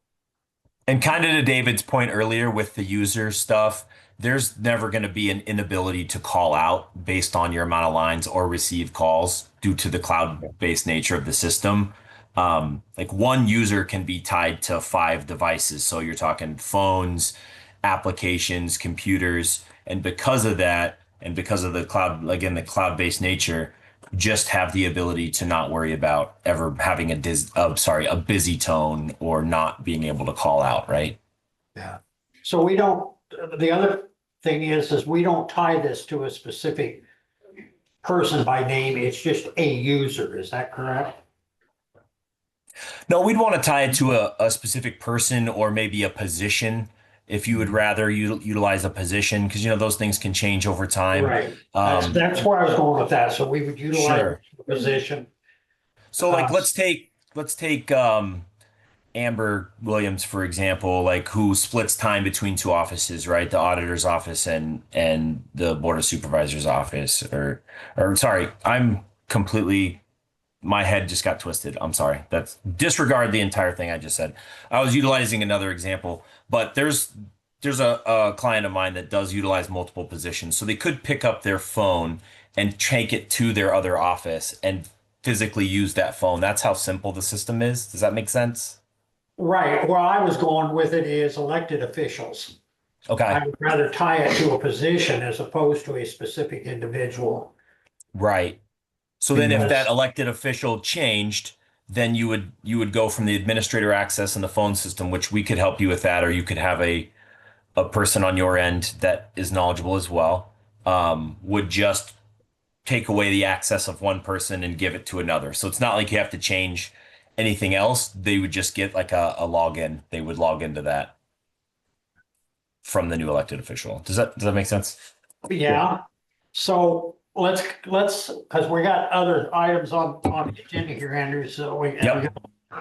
And kind of to David's point earlier with the user stuff, there's never going to be an inability to call out based on your amount of lines or receive calls due to the cloud-based nature of the system. Like one user can be tied to 5 devices. So you're talking phones, applications, computers. And because of that, and because of the cloud, again, the cloud-based nature, just have the ability to not worry about ever having a busy tone or not being able to call out, right? Yeah. So we don't, the other thing is we don't tie this to a specific person by name. It's just a user. Is that correct? No, we'd want to tie it to a specific person or maybe a position if you would rather utilize a position, because those things can change over time. Right. That's where I was going with that. So we would utilize Sure. the position. So like let's take Amber Williams, for example, like who splits time between 2 offices, right? The auditor's office and the board of supervisors office, or sorry, my head just got twisted. I'm sorry. That's disregard the entire thing I just said. I was utilizing another example, but there's a client of mine that does utilize multiple positions. So they could pick up their phone and take it to their other office and physically use that phone. That's how simple the system is. Does that make sense? Right. Where I was going with it is elected officials. Okay. I would rather tie it to a position as opposed to a specific individual. Right. So then if Because- that elected official changed, then you would go from the administrator access and the phone system, which we could help you with that, or you could have a person on your end that is knowledgeable as well, would just take away the access of one person and give it to another. So it's not like you have to change anything else. They would just get like a login. They would log into that from the new elected official. Does that make sense? Yeah, so let's, because we got other items on the agenda here, Andrew, so we gotta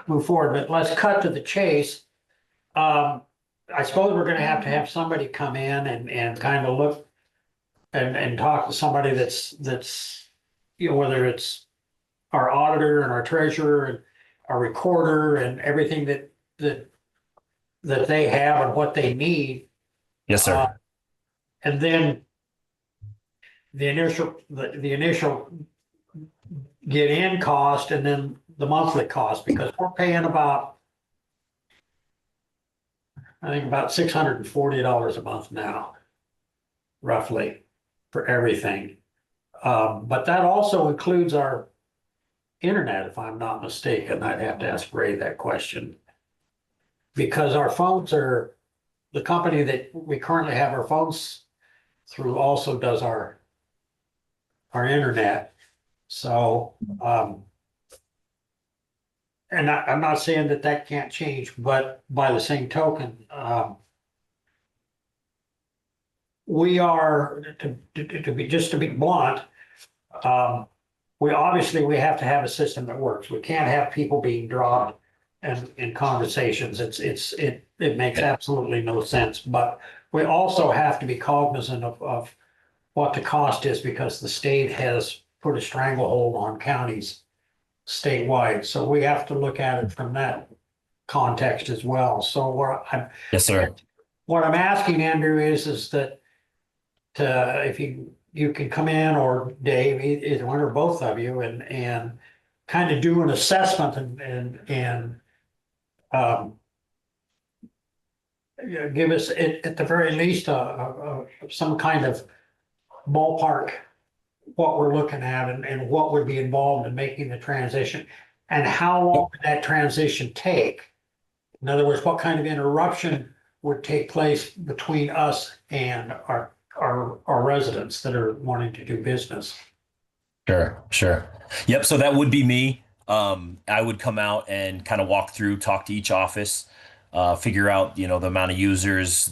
move forward, but let's cut to the chase. I suppose we're gonna have to have somebody come in and kind of look and talk to somebody that's, whether it's our auditor and our treasurer and our recorder and everything that they have and what they need. Yes, sir. And then the initial get in cost and then the monthly cost, because we're paying about, I think about $640 a month now, roughly, for everything. But that also includes our internet, if I'm not mistaken. I'd have to ask Ray that question. Because our phones are, the company that we currently have our phones through also does our internet. So, and I'm not saying that can't change, but by the same token, we are, to be blunt, we have to have a system that works. We can't have people being dropped and in conversations. It makes absolutely no sense, but we also have to be cognizant of what the cost is, because the state has put a stranglehold on counties statewide. So we have to look at it from that context as well. So Yes, sir. what I'm asking, Andrew, is that if you can come in, or Dave, either one or both of you, and kind of do an assessment and give us at the very least some kind of ballpark what we're looking at and what would be involved in making the transition? And how long would that transition take? In other words, what kind of interruption would take place between us and our residents that are wanting to do business? Sure, sure. Yep, so that would be me. I would come out and kind of walk through, talk to each office, figure out, the amount of users,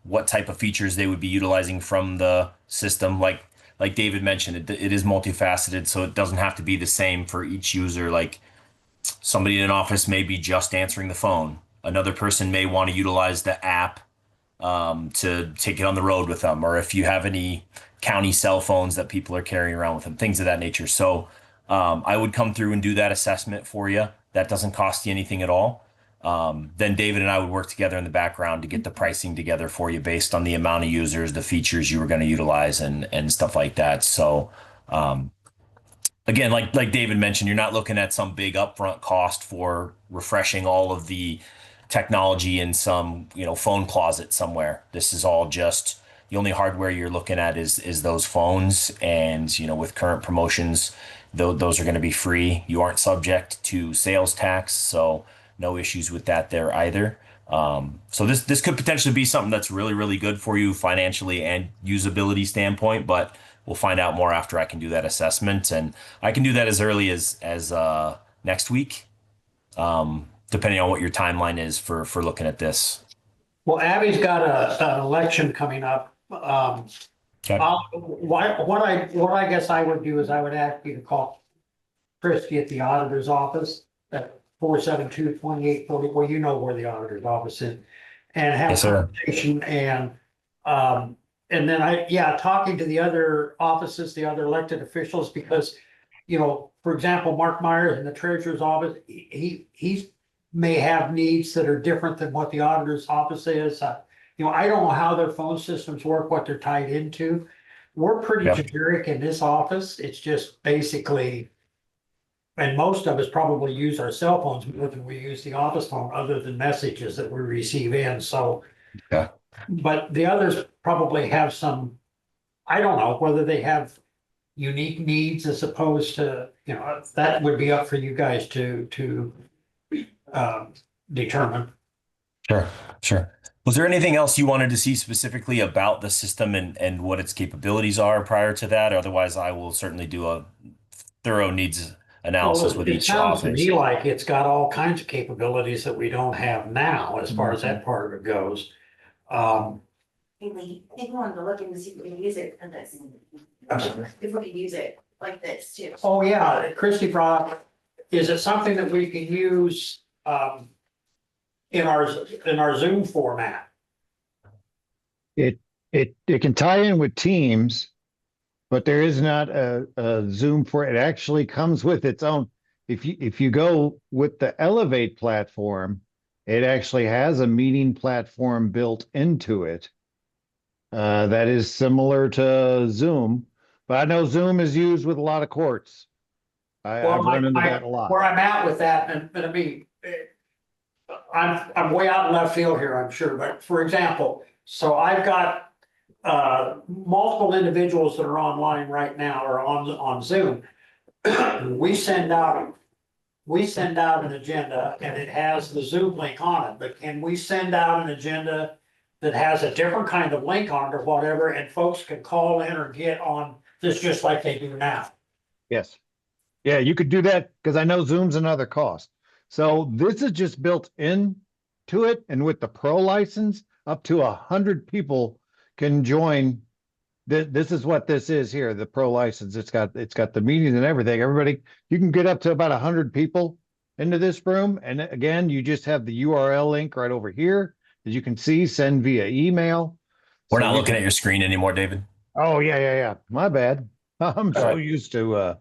what type of features they would be utilizing from the system. Like David mentioned, it is multifaceted, so it doesn't have to be the same for each user. Like somebody in an office may be just answering the phone. Another person may want to utilize the app to take it on the road with them, or if you have any county cell phones that people are carrying around with them, things of that nature. So I would come through and do that assessment for you. That doesn't cost you anything at all. Then David and I would work together in the background to get the pricing together for you based on the amount of users, the features you were going to utilize, and stuff like that. So again, like David mentioned, you're not looking at some big upfront cost for refreshing all of the technology in some phone closet somewhere. This is all just the only hardware you're looking at is those phones, and with current promotions, those are going to be free. You aren't subject to sales tax, so no issues with that there either. So this could potentially be something that's really, really good for you financially and usability standpoint, but we'll find out more after I can do that assessment, and I can do that as early as next week, depending on what your timeline is for looking at this. Well, Abby's got an election coming up. Okay. What I guess I would do is I would ask you to call Christie at the auditor's office at 472-2840. Well, you know where the auditor's office is, and have Yes, a sir. conversation and then talking to the other offices, the other elected officials, because, for example, Mark Myers in the treasurer's office, he may have needs that are different than what the auditor's office is. I don't know how their phone systems work, what they're tied into. We're pretty Yep. generic in this office. It's just basically, and most of us probably use our cell phones more than we use the office phone, other than messages that we receive in. So, Yeah. but the others probably have some, I don't know whether they have unique needs as opposed to, that would be up for you guys to determine. Sure. Was there anything else you wanted to see specifically about the system and what its capabilities are prior to that? Otherwise, I will certainly do a thorough needs analysis with It each sounds to office. me like it's got all kinds of capabilities that we don't have now, as far as that part of it goes. Hey Lee, I think we wanted to look into see if we can use it for this. If we could use it like this too. Oh, yeah, Christie brought up, is it something that we can use in our Zoom format? It can tie in with Teams, but there is not a Zoom for it. It actually comes with its own. If you go with the Elevate platform, it actually has a meeting platform built into it. That is similar to Zoom, but I know Zoom is used with a lot of courts. I've run into that a lot. Where I'm at with that, and I mean, I'm way out in left field here, I'm sure, but for example, so I've got multiple individuals that are online right now or on Zoom. We send out an agenda and it has the Zoom link on it, but can we send out an agenda that has a different kind of link on it or whatever, and folks can call in or get on this just like they do now? Yes. Yeah, you could do that because I know Zoom's another cost. So this is just built in to it, and with the pro license, up to 100 people can join. This is what this is here, the pro license. It's got the meetings and everything. Everybody, you can get up to about 100 people into this room. And again, you just have the URL link right over here that you can see, send via email. We're not looking at your screen anymore, David. Oh, yeah. My bad. I'm so used to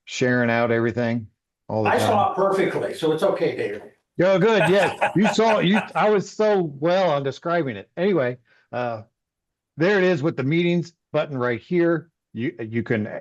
sharing out everything all the I time. saw it perfectly, so it's okay, David. Oh, good. Yes. I was so well on describing it. Anyway, there it is with the meetings button right here. You can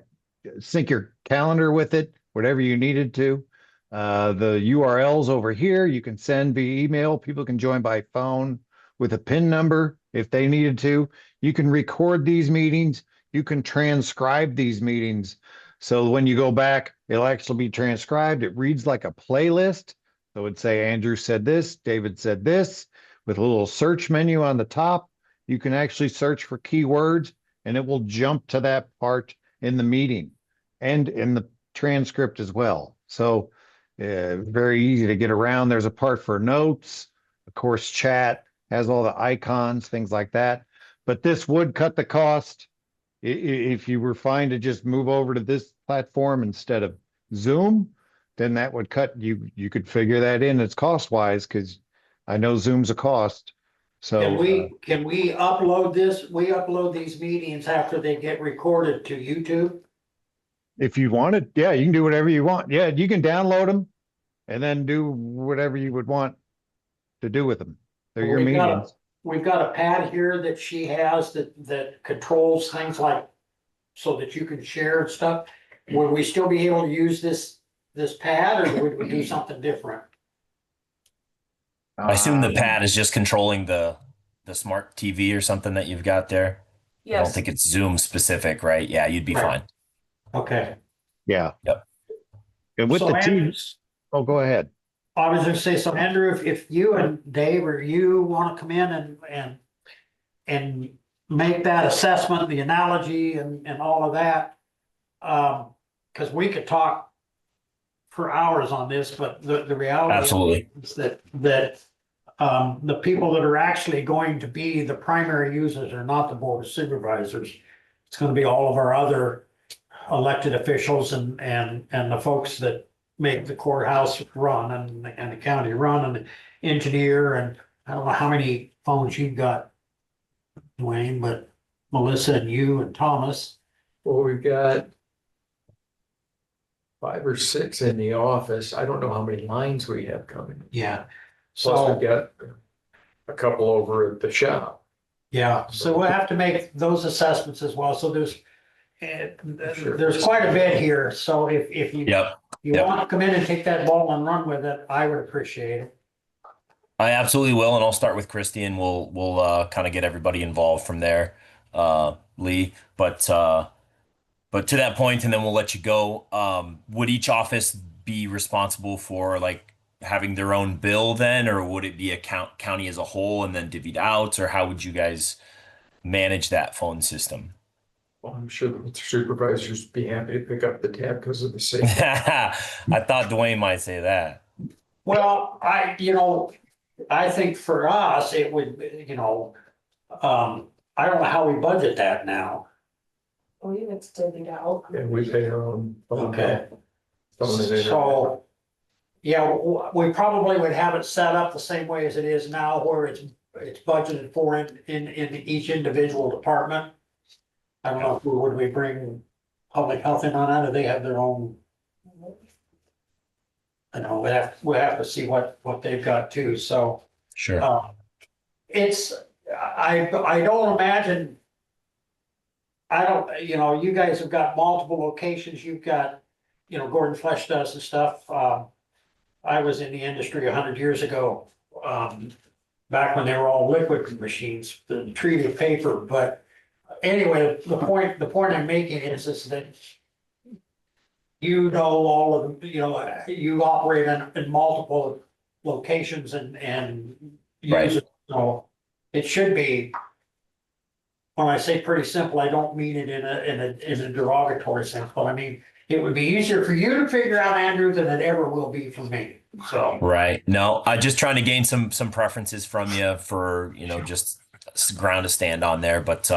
sync your calendar with it, whatever you needed to. The URLs over here, you can send via email. People can join by phone with a PIN number if they needed to. You can record these meetings. you can transcribe these meetings. So when you go back, it'll actually be transcribed. It reads like a playlist. So it'd say Andrew said this, David said this, with a little search menu on the top. You can actually search for keywords and it will jump to that part in the meeting and in the transcript as well. So very easy to get around. There's a part for notes, of course, chat has all the icons, things like that. But this would cut the cost if you were fine to just move over to this platform instead of Zoom, then that would cut you. You could figure that in as cost wise because I know Zoom's a cost. So Can we upload this? We upload these meetings after they get recorded to YouTube? if you wanted, yeah, you can do whatever you want. Yeah, you can download them and then do whatever you would want to do with them. They're your We've got a- meetings. We've got a pad here that she has that controls things like, so that you can share and stuff. Would we still be able to use this pad, or would we do something different? I assume the pad is just controlling the smart TV or something that you've got there. I don't Yes. think it's Zoom specific, right? Yeah, you'd be Right. fine. Okay. Yeah. Yep. And with So the Andrew, teams, oh, go ahead. I was gonna say, so Andrew, if you and Dave or you wanna come in and make that assessment, the analogy and all of that. Cause we could talk for hours on this, but the reality Absolutely. is that the people that are actually going to be the primary users are not the board of supervisors. It's gonna be all of our other elected officials and the folks that make the courthouse run and the county run and the engineer, and I don't know how many phones you've got, Dwayne, but Melissa and you and Thomas. Well, we've got 5 or 6 in the office. I don't know how many lines we have coming. Yeah. Plus So, we've got a couple over at the shop. yeah, so we'll have to make those assessments as well. So Sure. there's quite a bit here. So if you Yep. you Yep. want to come in and take that ball and run with it, I would appreciate it. I absolutely will, and I'll start with Christy, and we'll kind of get everybody involved from there, Lee. But to that point, and then we'll let you go. Would each office be responsible for like having their own bill then, or would it be a county as a whole and then divvied out, or how would you guys manage that phone system? Well, I'm sure the supervisors would be happy to pick up the tab because of the safety. I thought Dwayne might say that. Well, I think for us, it would, I don't know how we budget that now. Believe it's divvied out. And we pay our own. phone Okay. phone and internet. So, yeah, we probably would have it set up the same way as it is now, where it's budgeted for in each individual department. I don't know, would we bring public health in on that, or they have their own? I know, we have to see what they've got too, so. Sure. It's, I don't imagine. I don't, you guys have got multiple locations, you've got, Gordon Flesh does and stuff. I was in the industry 100 years ago, back when they were all liquid machines, the treated paper, but anyway, the point I'm making is that all of them, you operate in multiple locations and Right. use it, so it should be. When I say pretty simple, I don't mean it in a derogatory sense, but I mean, it would be easier for you to figure out, Andrew, than it ever will be for me, so. Right. No, I just trying to gain some preferences from you for, just ground to stand on there. But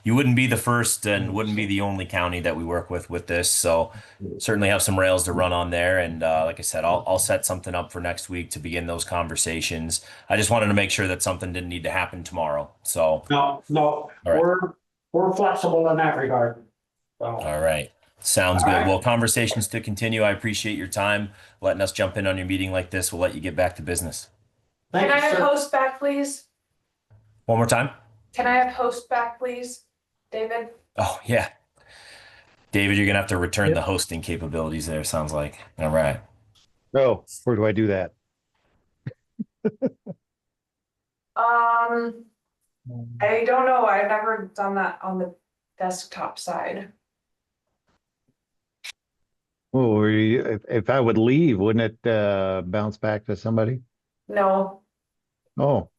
you wouldn't be the first and wouldn't be the only county that we work with this. So certainly have some rails to run on there. And like I said, I'll set something up for next week to begin those conversations. I just wanted to make sure that something didn't need to happen tomorrow. So No, All right. we're flexible in that regard. So, all right. Sounds All good. right. Well, conversations to continue. I appreciate your time letting us jump in on your meeting like this. We'll let you get back to business. thank Can I you, have sir. host back, please? One more time. Can I have host back, please? David? Oh, yeah. David, you're going to have to return the hosting capabilities there, sounds like. All right. Oh, where do I do that? I don't know. I've never done that on the desktop side. Oh, if I would leave, wouldn't it bounce back to somebody? No, Oh,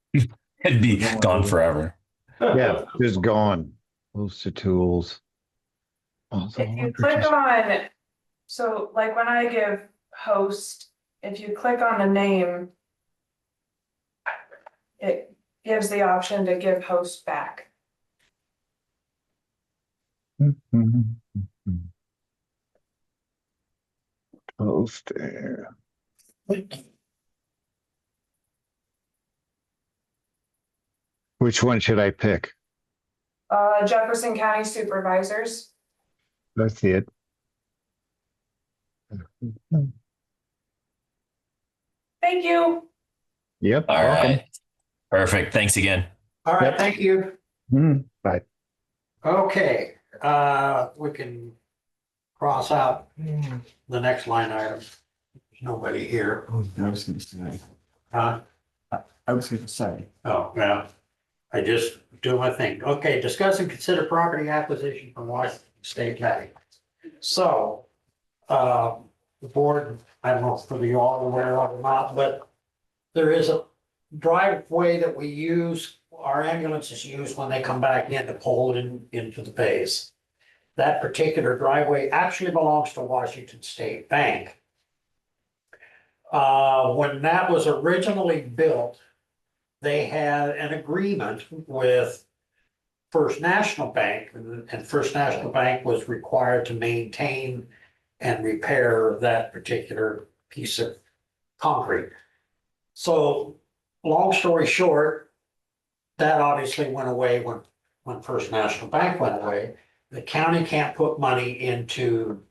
It'd be gone forever. yeah, just gone. Host of tools. Also, if you click on, so like when I give host, if you click on the name, it gives the option to give host back. Host there. Which one should I pick? Jefferson County Supervisors. That's it. Thank you. Yep. All welcome. right. Perfect. Thanks again. All right, Yep. thank you. Bye. Okay, we can cross out the next line item. There's nobody here. I was gonna say, Huh? I was gonna say. Oh, well, I just do my thing. Okay, discuss and consider property acquisition from Washington State County. So, the board, I don't know if you all aware of it or not, but there is a driveway that we use, our ambulances use when they come back in to pull into the base. That particular driveway actually belongs to Washington State Bank. When that was originally built, they had an agreement with First National Bank, and First National Bank was required to maintain and repair that particular piece of concrete. So, long story short, that obviously went away when First National Bank went away. The county can't put money into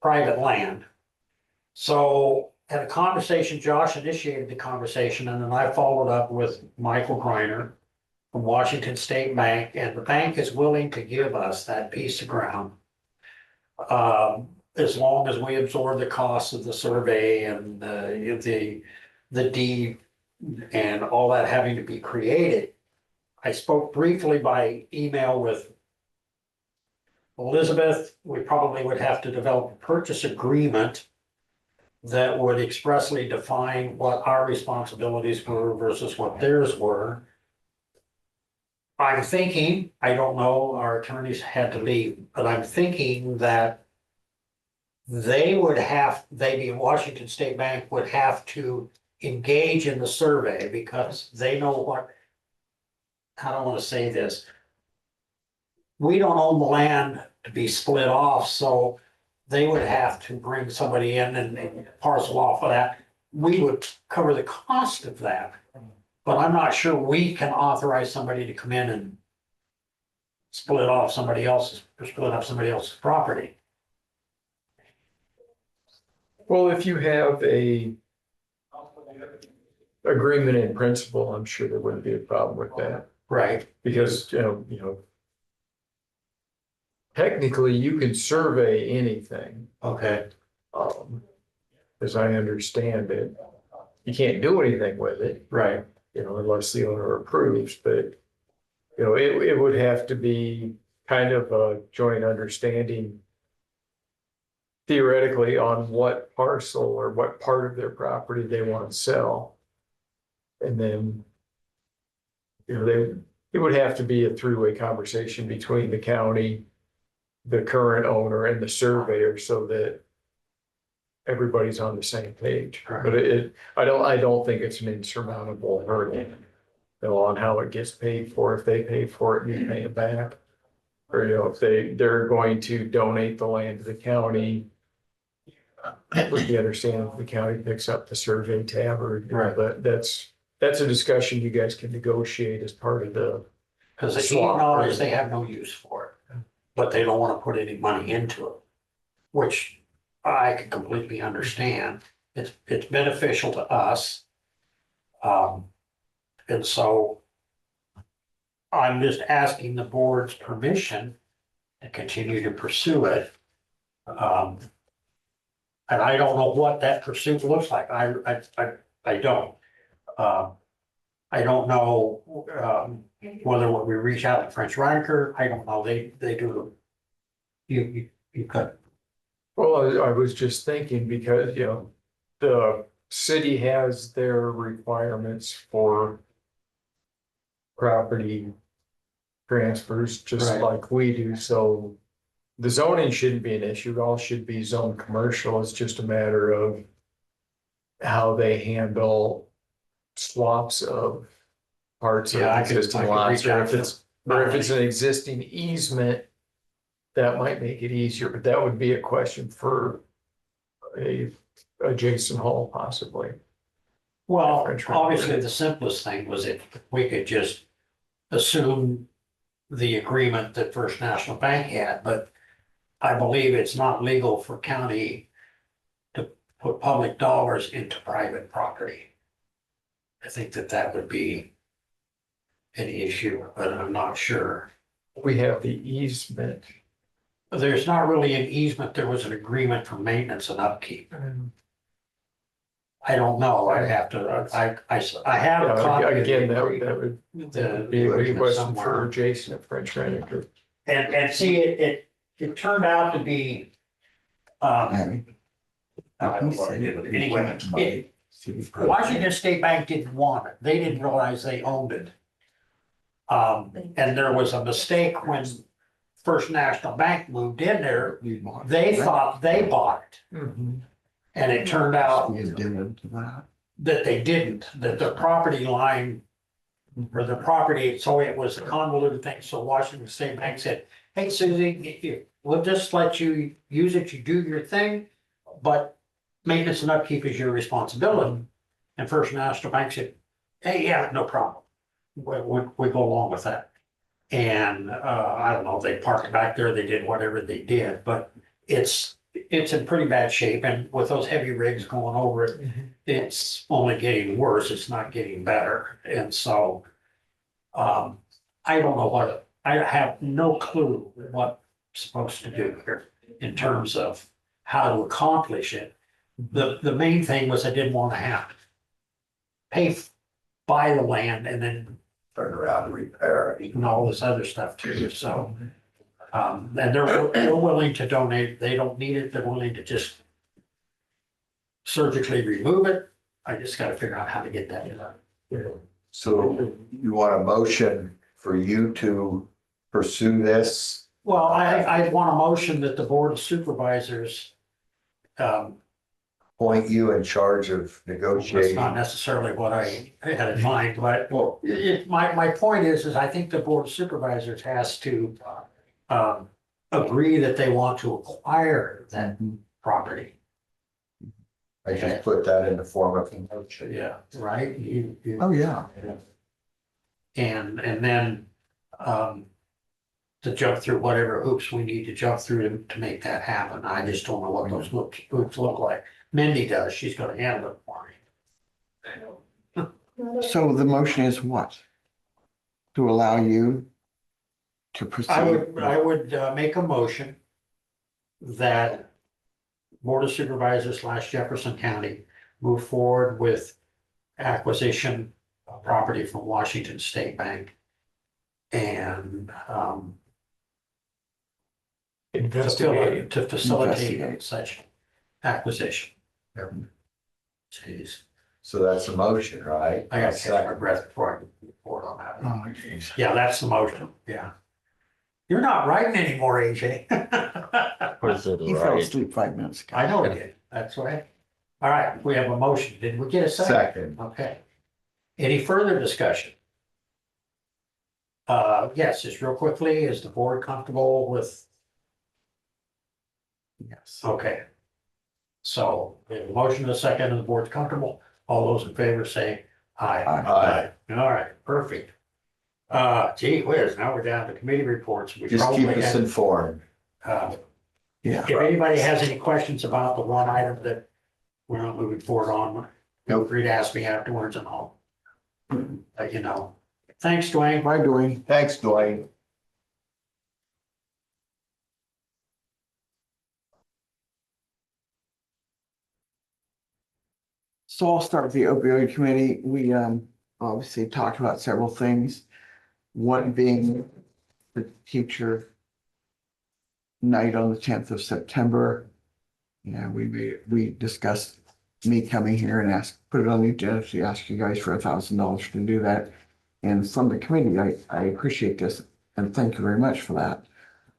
private land. So had a conversation, Josh initiated the conversation, and then I followed up with Michael Greiner from Washington State Bank, and the bank is willing to give us that piece of ground. As long as we absorb the costs of the survey and the deed and all that having to be created. I spoke briefly by email with Elizabeth. We probably would have to develop a purchase agreement that would expressly define what our responsibilities were versus what theirs were. I'm thinking, I don't know, our attorneys had to leave, but I'm thinking that they being Washington State Bank would have to engage in the survey because they know what, I don't want to say this. We don't own the land to be split off, so they would have to bring somebody in and parcel off of that. We would cover the cost of that. But I'm not sure we can authorize somebody to come in and split up somebody else's property. Well, if you have a agreement in principle, I'm sure there wouldn't be a problem with that, Right, because, technically you can survey anything, okay, as I understand it. You can't do anything with it, right, unless the owner approves, but, it would have to be kind of a joint understanding theoretically on what parcel or what part of their property they want to sell. And then, it would have to be a three-way conversation between the county, the current owner, and the surveyor, so that everybody's on the same page. Right. But I don't think it's an insurmountable hurdle, on how it gets paid for. If they pay for it, you pay it back. Or, if they're going to donate the land to the county, with the understanding that the county picks up the survey tab, or, Right. but that's a discussion you guys can negotiate as part of the. because they Swap, acknowledge right. they have no use for it, but they don't want to put any money into it. Which I can completely understand. It's beneficial to us. And so I'm just asking the board's permission to continue to pursue it. And I don't know what that pursuit looks like. I don't. I don't know, Whether we reach out to French Riker, I don't know, they do. You could, Well, I was just thinking because, the city has their requirements for property transfers, just Right. like we do, so the zoning shouldn't be an issue, it all should be zone commercial, it's just a matter of how they handle swaps of parts of Yeah, I could existing reach lots, or out if to it's, an existing easement, that might make it easier, but that would be a question for a Jason Hall possibly. well, French River. obviously, the simplest thing was if we could just assume the agreement that First National Bank had, but I believe it's not legal for county to put public dollars into private property. I think that would be an issue, but I'm not sure. We have the easement. There's not really an easement, there was an agreement for maintenance and upkeep. I don't know, I'd have to, I have a copy. of the Again, that agreement, would the be a good agreement question for somewhere. Jason at French River. And see, it turned out to be, Abby, anyway, Washington State Bank didn't want it, they didn't realize they owned it. And there was a mistake when First National Bank moved in there, they thought they bought it. Mhm. And it turned out We addendum to that. that they didn't, that the property line or the property, so it was a convoluted thing. So Washington State Bank said, hey, Susie, we'll just let you use it, you do your thing, but maintenance and upkeep is your responsibility. And First National Bank said, hey, yeah, no problem. We go along with that. And I don't know, they parked back there, they did whatever they did, but it's in pretty bad shape, and with those heavy rigs going over it, it's only getting worse, it's not getting better, and so. I don't know I have no clue what I'm supposed to do here in terms of how to accomplish it. The main thing was I didn't want to have to buy the land and then Turn around and repair it. and all this other stuff too, so. And they're willing to donate, they don't need it, they're willing to just surgically remove it. I just gotta figure out how to get that done. So you want a motion for you to pursue this? Well, I want a motion that the Board of Supervisors, Point you in charge of that's negotiating? not necessarily what I had in mind, but Well, my point is I think the Board of Supervisors has to agree that they want to acquire that property. I just put that in the form of a motion. Yeah, right? Oh, yeah. And then, to jump through whatever hoops we need to jump through to make that happen. I just don't know what those hoops look like. Mindy does, she's gonna handle it for me. So the motion is what? To allow you to proceed? I would make a motion that Board of Supervisors / Jefferson County move forward with acquisition of property from Washington State Bank. And Investigate. to facilitate Investigate. such acquisition. Jeez, So that's a motion, right? I gotta catch my breath before I can report on that. Oh, geez. Yeah, that's the motion, yeah. You're not writing anymore, AJ. He fell asleep 5 minutes ago. I know it did, that's right. All right, we have a motion, did we get a second? Second. Okay. Any further discussion? Yes, just real quickly, is the board comfortable with, Yes. okay. So, we have a motion and a second, and the board's comfortable, all those in favor say aye. Aye. All right, perfect. Gee whiz, now we're down to committee reports. We Just keep probably us had, informed. Yeah. if anybody has any questions about the one item that we're not moving forward on, feel free to ask me afterwards and I'll let you know. Thanks, Dwayne. Bye, Dwayne. Thanks, Dwayne. So I'll start with the opioid committee. We obviously talked about several things. One being the teacher night on the 10th of September. Yeah, we discussed me coming here and put it on the agenda to ask you guys for $1,000 to do that. And from the committee, I appreciate this and thank you very much for that.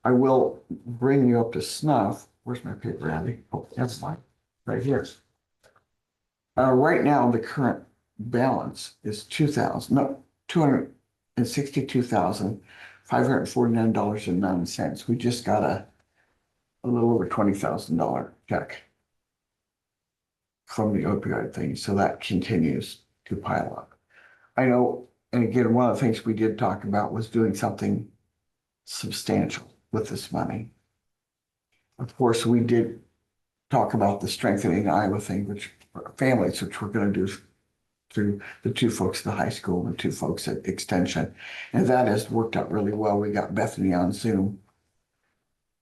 I will bring you up to snuff. Where's my paper, Andy? Oh, that's fine, right here. Right now, the current balance is $262,549.09. We just got a little over $20,000 check from the opioid thing, so that continues to pile up. I know, and again, one of the things we did talk about was doing something substantial with this money. Of course, we did talk about the Strengthening Iowa thing, which families, which we're going to do through the two folks at the high school and the two folks at Extension. And that has worked out really well. We got Bethany on Zoom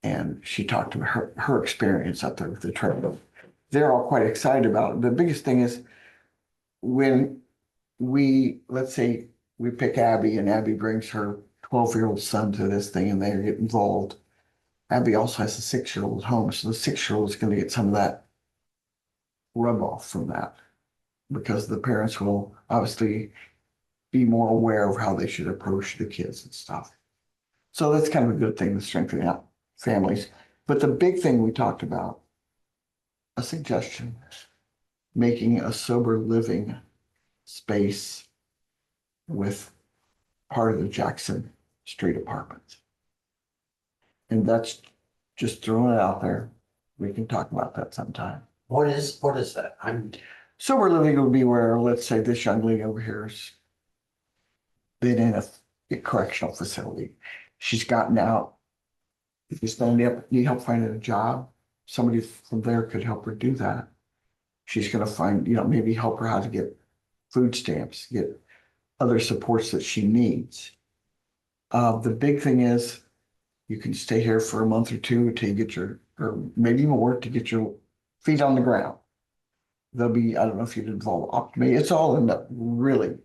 and she talked about her experience out there with the trailer. They're all quite excited about it. The biggest thing is when let's say we pick Abby and Abby brings her 12-year-old son to this thing and they get involved. Abby also has a 6-year-old at home. So the 6-year-old is going to get some of that rub off from that because the parents will obviously be more aware of how they should approach the kids and stuff. So that's kind of a good thing to strengthen out families. But the big thing we talked about, a suggestion, making a sober living space with part of the Jackson Street apartments. And that's just throwing it out there. We can talk about that sometime. What is that? Sober living would be where, let's say this young lady over here has been in a correctional facility. She's gotten out. She's going to need help finding a job. Somebody from there could help her do that. She's going to find, maybe help her how to get food stamps, get other supports that she needs. The big thing is you can stay here for a month or two till you get or maybe more to get your feet on the ground. There'll be, I don't know if you'd involve Optime. It's all in the really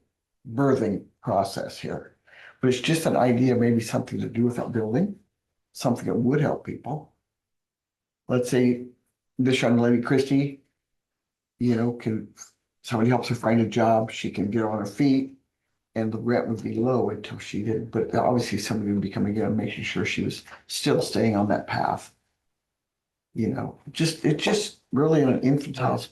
birthing process here. But it's just an idea, maybe something to do with that building, something that would help people. Let's say this young lady, Christy, somebody helps her find a job, she can get on her feet and the rent would be low until she did. But obviously somebody would be coming in and making sure she was still staying on that path. It's just really an infantile.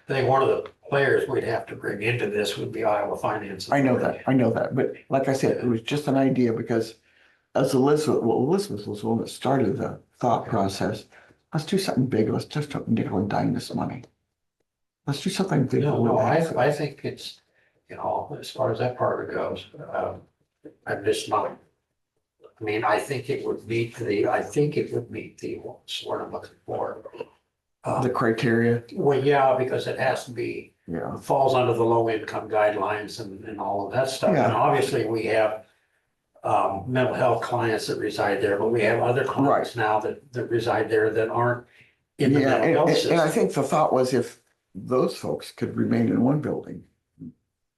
I think one of the players we'd have to bring into this would be Iowa Finance. I know that. But like I said, it was just an idea because as Elizabeth was the one that started the thought process. Let's do something big. Let's just don't nickel and dime this money. Let's do something big. No, I think it's, as far as that part of it goes, I'm just not. I think it would meet the sort of looking for. The criteria. Well, yeah, because it has to be, Yeah. falls under the low income guidelines and all of that stuff. And Yeah. obviously we have mental health clients that reside there, but we have other clients now that reside there that aren't in the mental health And I system. think the thought was if those folks could remain in one building,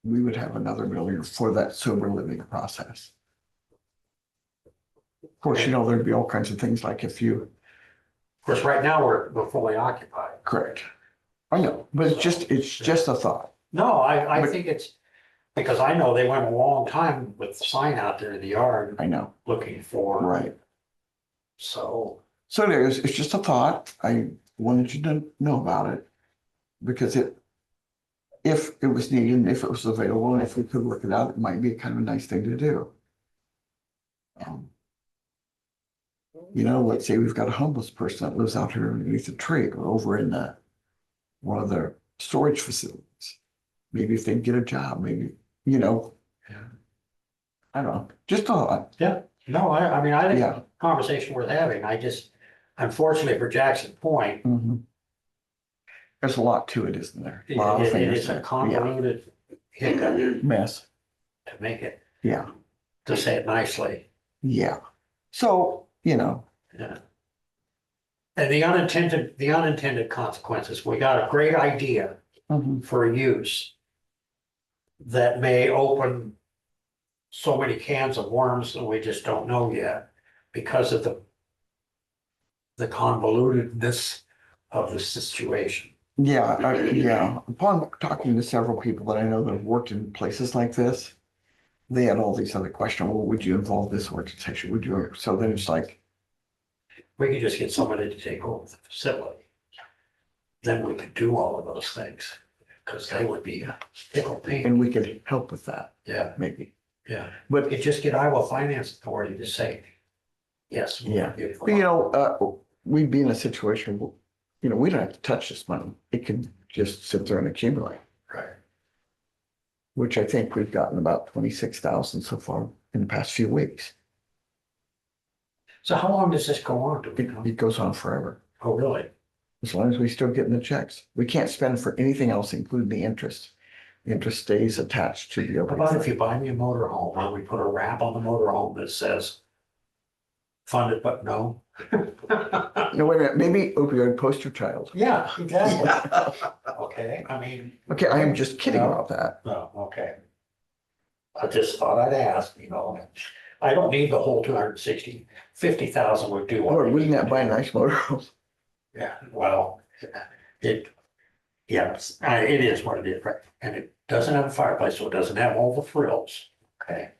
we would have another building for that sober living process. Of course, there'd be all kinds of things like if you. Of course, right now we're fully occupied. Correct. I know, but it's just a thought. No, I think it's, because I know they went a long time with the sign out there in the yard I know, looking for. right. So, It's just a thought. I wanted you to know about it. Because if it was needed and if it was available and if we could work it out, it might be kind of a nice thing to do. Let's say we've got a homeless person that lives out here underneath a tree or over in one of the storage facilities. Maybe if they get a job, maybe, I don't know, just a thought. yeah, no, I mean, I think Yeah. it's a conversation worth having. I just, unfortunately for Jackson Point, Mhm. There's a lot to it, isn't there? A it lot of it things is a there. convoluted hiccup Yeah. Mess. to make it, Yeah, to say it nicely. yeah. So, Yeah. And the unintended consequences, we got a great idea mhm. for use that may open so many cans of worms and we just don't know yet because of the convolutedness of the situation. Yeah, yeah. Upon talking to several people that I know that have worked in places like this, they had all these other questions. Well, would you involve this organization? Would you? So then it's like, We could just get somebody to take over the facility. Then we could do all of those things, because they would be a pickle pain. and we could help with that, Yeah, maybe. yeah. But We could just get Iowa Finance Authority to say, yes. we'll Yeah. give But, we'd be in a situation, we don't have to touch this money. It can just sit there and accumulate, Right. which I think we've gotten about 26,000 so far in the past few weeks. So how long does this go on? Do we know? It goes on forever, Oh, really? as long as we still getting the checks. We can't spend for anything else, including the interest. The interest stays attached to the How about if you opioid. buy me a motor home, why don't we put a wrap on the motor home that says funded but no? No, wait a minute, maybe opioid poster child. Yeah, exactly. Okay, I mean. Okay, I am just kidding No. about that. No, okay. I just thought I'd ask, I don't need the whole 50,000 would do. what Lord, we wouldn't need that to buy a do. nice motor home? Yeah, well, yes, it is what it is, right? And it doesn't have a fireplace, so it doesn't have all the frills, okay?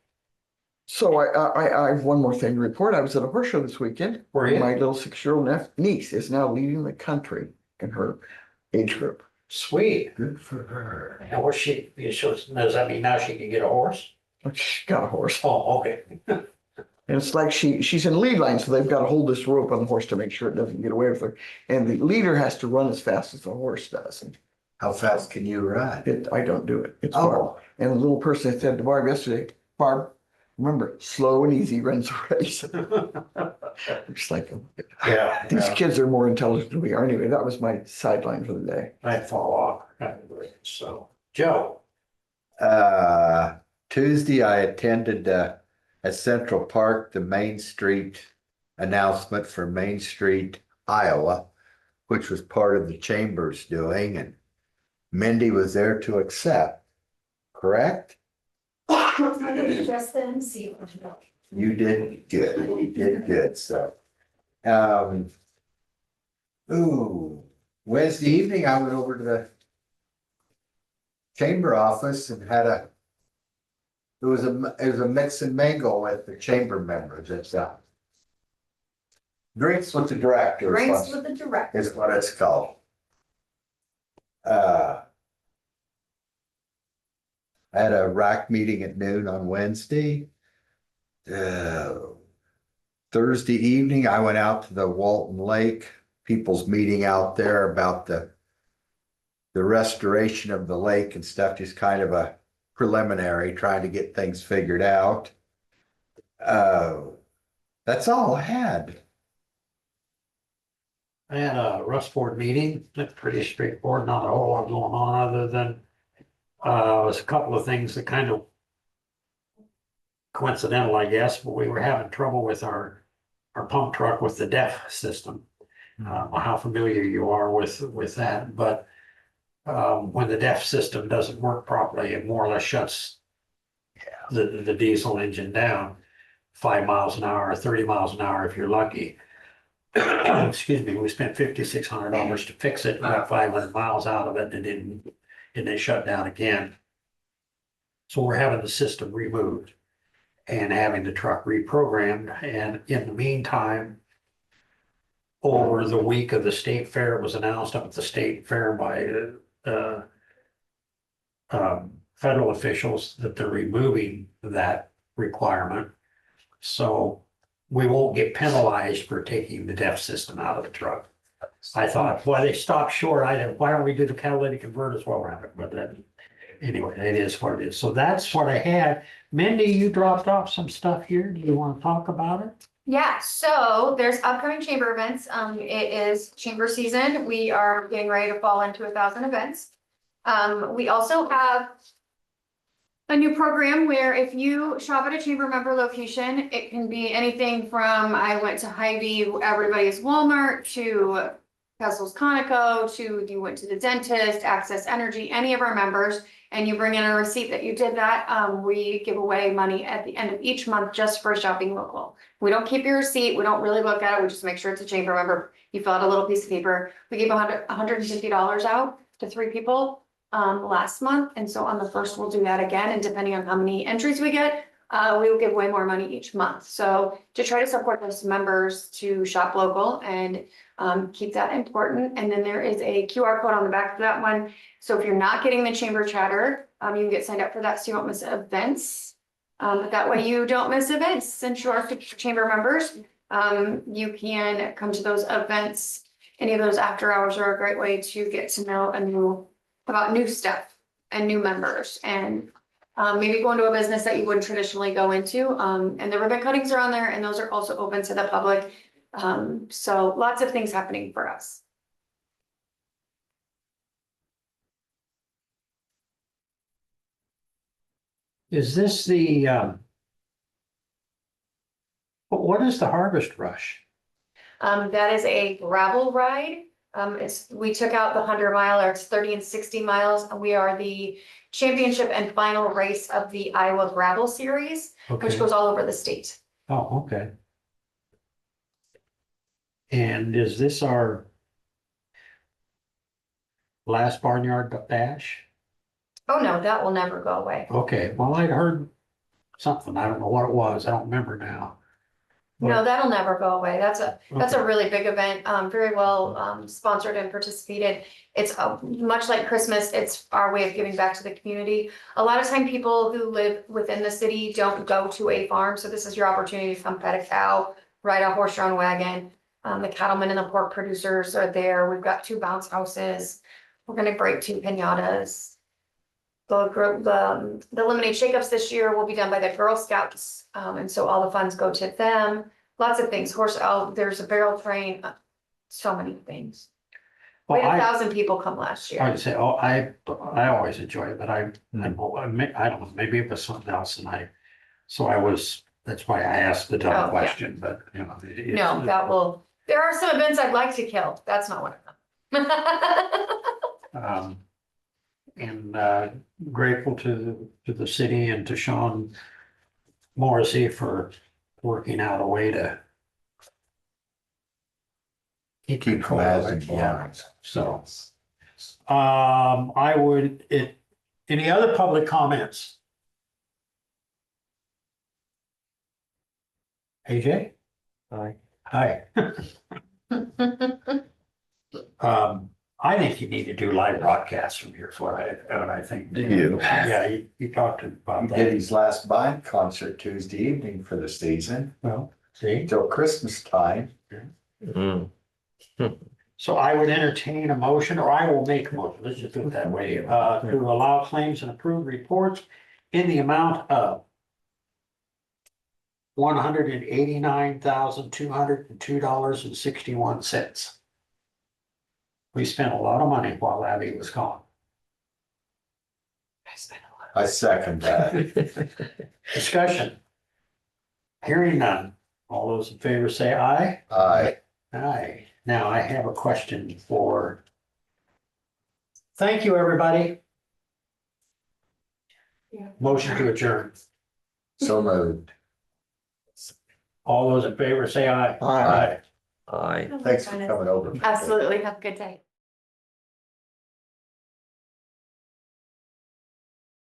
So I have one more thing to report. I was at a horse show this weekend. Were you? My little 6-year-old niece is now leading the country in her age group. Sweet. Good for her. Now, does that mean now she can get a horse? She got a horse. Oh, okay. And it's like she's in lead line, so they've got to hold this rope on the horse to make sure it doesn't get away with her. And the leader has to run as fast as the horse does. And How fast can you run? I don't do it. It's Barb. Oh, And the little person said to Barb yesterday, Barb, remember, slow and easy runs a race. It's like, Yeah. these kids are more intelligent than we are. Anyway, that was my sideline for the day. I'd fall off. So, Joe, Tuesday I attended, at Central Park, the Main Street announcement for Main Street, Iowa, which was part of the chamber's doing, and Mindy was there to accept, correct? Just then, see. You did good, you did good, so. Wednesday evening, I went over to the chamber office and it was a mix and mingle with the chamber members. It's drinks with the director. Drinks with the director. Is what it's called. I had a RAC meeting at noon on Wednesday. Thursday evening, I went out to the Walton Lake people's meeting out there about the restoration of the lake and stuff, just kind of a preliminary, trying to get things figured out. That's all I had. I had a Rust Board meeting, that's pretty straightforward, not a whole lot going on other than, was a couple of things that kind of coincidental, I guess, but we were having trouble with our pump truck with the DEF system. How familiar you are with that, but when the DEF system doesn't work properly, it more or less shuts the diesel engine down 5 miles an hour, or 30 miles an hour if you're lucky. Excuse me, we spent $5,600 to fix it, and got 500 miles out of it, and it shut down again. So we're having the system removed and having the truck reprogrammed, and in the meantime, over the week of the state fair, it was announced up at the state fair by federal officials that they're removing that requirement. So we won't get penalized for taking the DEF system out of the truck. I thought, why they stopped short, why don't we do the catalytic converters while we're at it? But then, anyway, it is what it is. So that's what I had. Mindy, you dropped off some stuff here. Do you want to talk about it? Yeah, so there's upcoming chamber events. It is chamber season. We are getting ready to fall into 1,000 events. We also have a new program where if you shop at a chamber member location, it can be anything from, I went to Hy-Vee, Everybody's Walmart, to Kessel's Conoco, to you went to the dentist, Access Energy, any of our members. and you bring in a receipt that you did that, we give away money at the end of each month just for shopping local. We don't keep your receipt, we don't really look at it, we just make sure it's a chamber member. You fill out a little piece of paper. We gave $150 out to 3 people last month, and so on the first we'll do that again, and depending on how many entries we get, we will give away more money each month. So to try to support those members to shop local and keep that important. And then there is a QR code on the back of that one. So if you're not getting the chamber chatter, you can get signed up for that so you don't miss events. But that way you don't miss events. Since you are chamber members, you can come to those events. Any of those after hours are a great way to get to know about new stuff and new members, and maybe go into a business that you wouldn't traditionally go into. And the ribbon cuttings are on there, and those are also open to the public. So lots of things happening for us. Is this what is the Harvest Rush? That is a gravel ride. We took out the 100 mile, or it's 30 and 60 miles. And we are the championship and final race of the Iowa Gravel Series, which Okay. goes all over the state. Oh, okay. And is this our last Barnyard Bash? Oh, no, that will never go away. Okay, well, I'd heard something. I don't know what it was. I don't remember now. No, that'll never go away. That's a Okay. really big event, very well sponsored and participated. It's much like Christmas, it's our way of giving back to the community. A lot of time people who live within the city don't go to a farm, so this is your opportunity to come pet a cow, ride a horse-drawn wagon. The cattlemen and the pork producers are there. We've got 2 bounce houses. We're gonna break 2 piñatas. The lemonade shakeups this year will be done by the Girl Scouts, and so all the funds go to them. Lots of things, there's a barrel train, so many things. We Well, had 1,000 people come last year. I'd say, I always enjoy it, but I don't know, maybe it was something else and that's why I asked the Oh, dumb yeah. question, but you know. No, there are some events I'd like to kill. That's not one of them. And grateful to the city and to Sean Morrissey for working out a way to keep control of Keep it. them Yeah, blind. so. Any other public comments? AJ? Aye. Hi. I think you need to do live broadcasts from here, what I think. Do you? Yeah, you talked about He did that. his last band concert Tuesday evening for the season, Well, see, till Christmas time. so I would entertain a motion, or I will make a motion, let's just do it that way, to allow claims and approve reports in the amount of $189,202.61. We spent a lot of money while Abby was gone. I second that. Discussion. Hearing none. All those in favor say aye. Aye. Aye. Now I have a question for. Thank you, everybody. Motion to adjourn. So moved. All those in favor say aye. Aye. Aye. Thanks for coming over. Absolutely. Have a good day.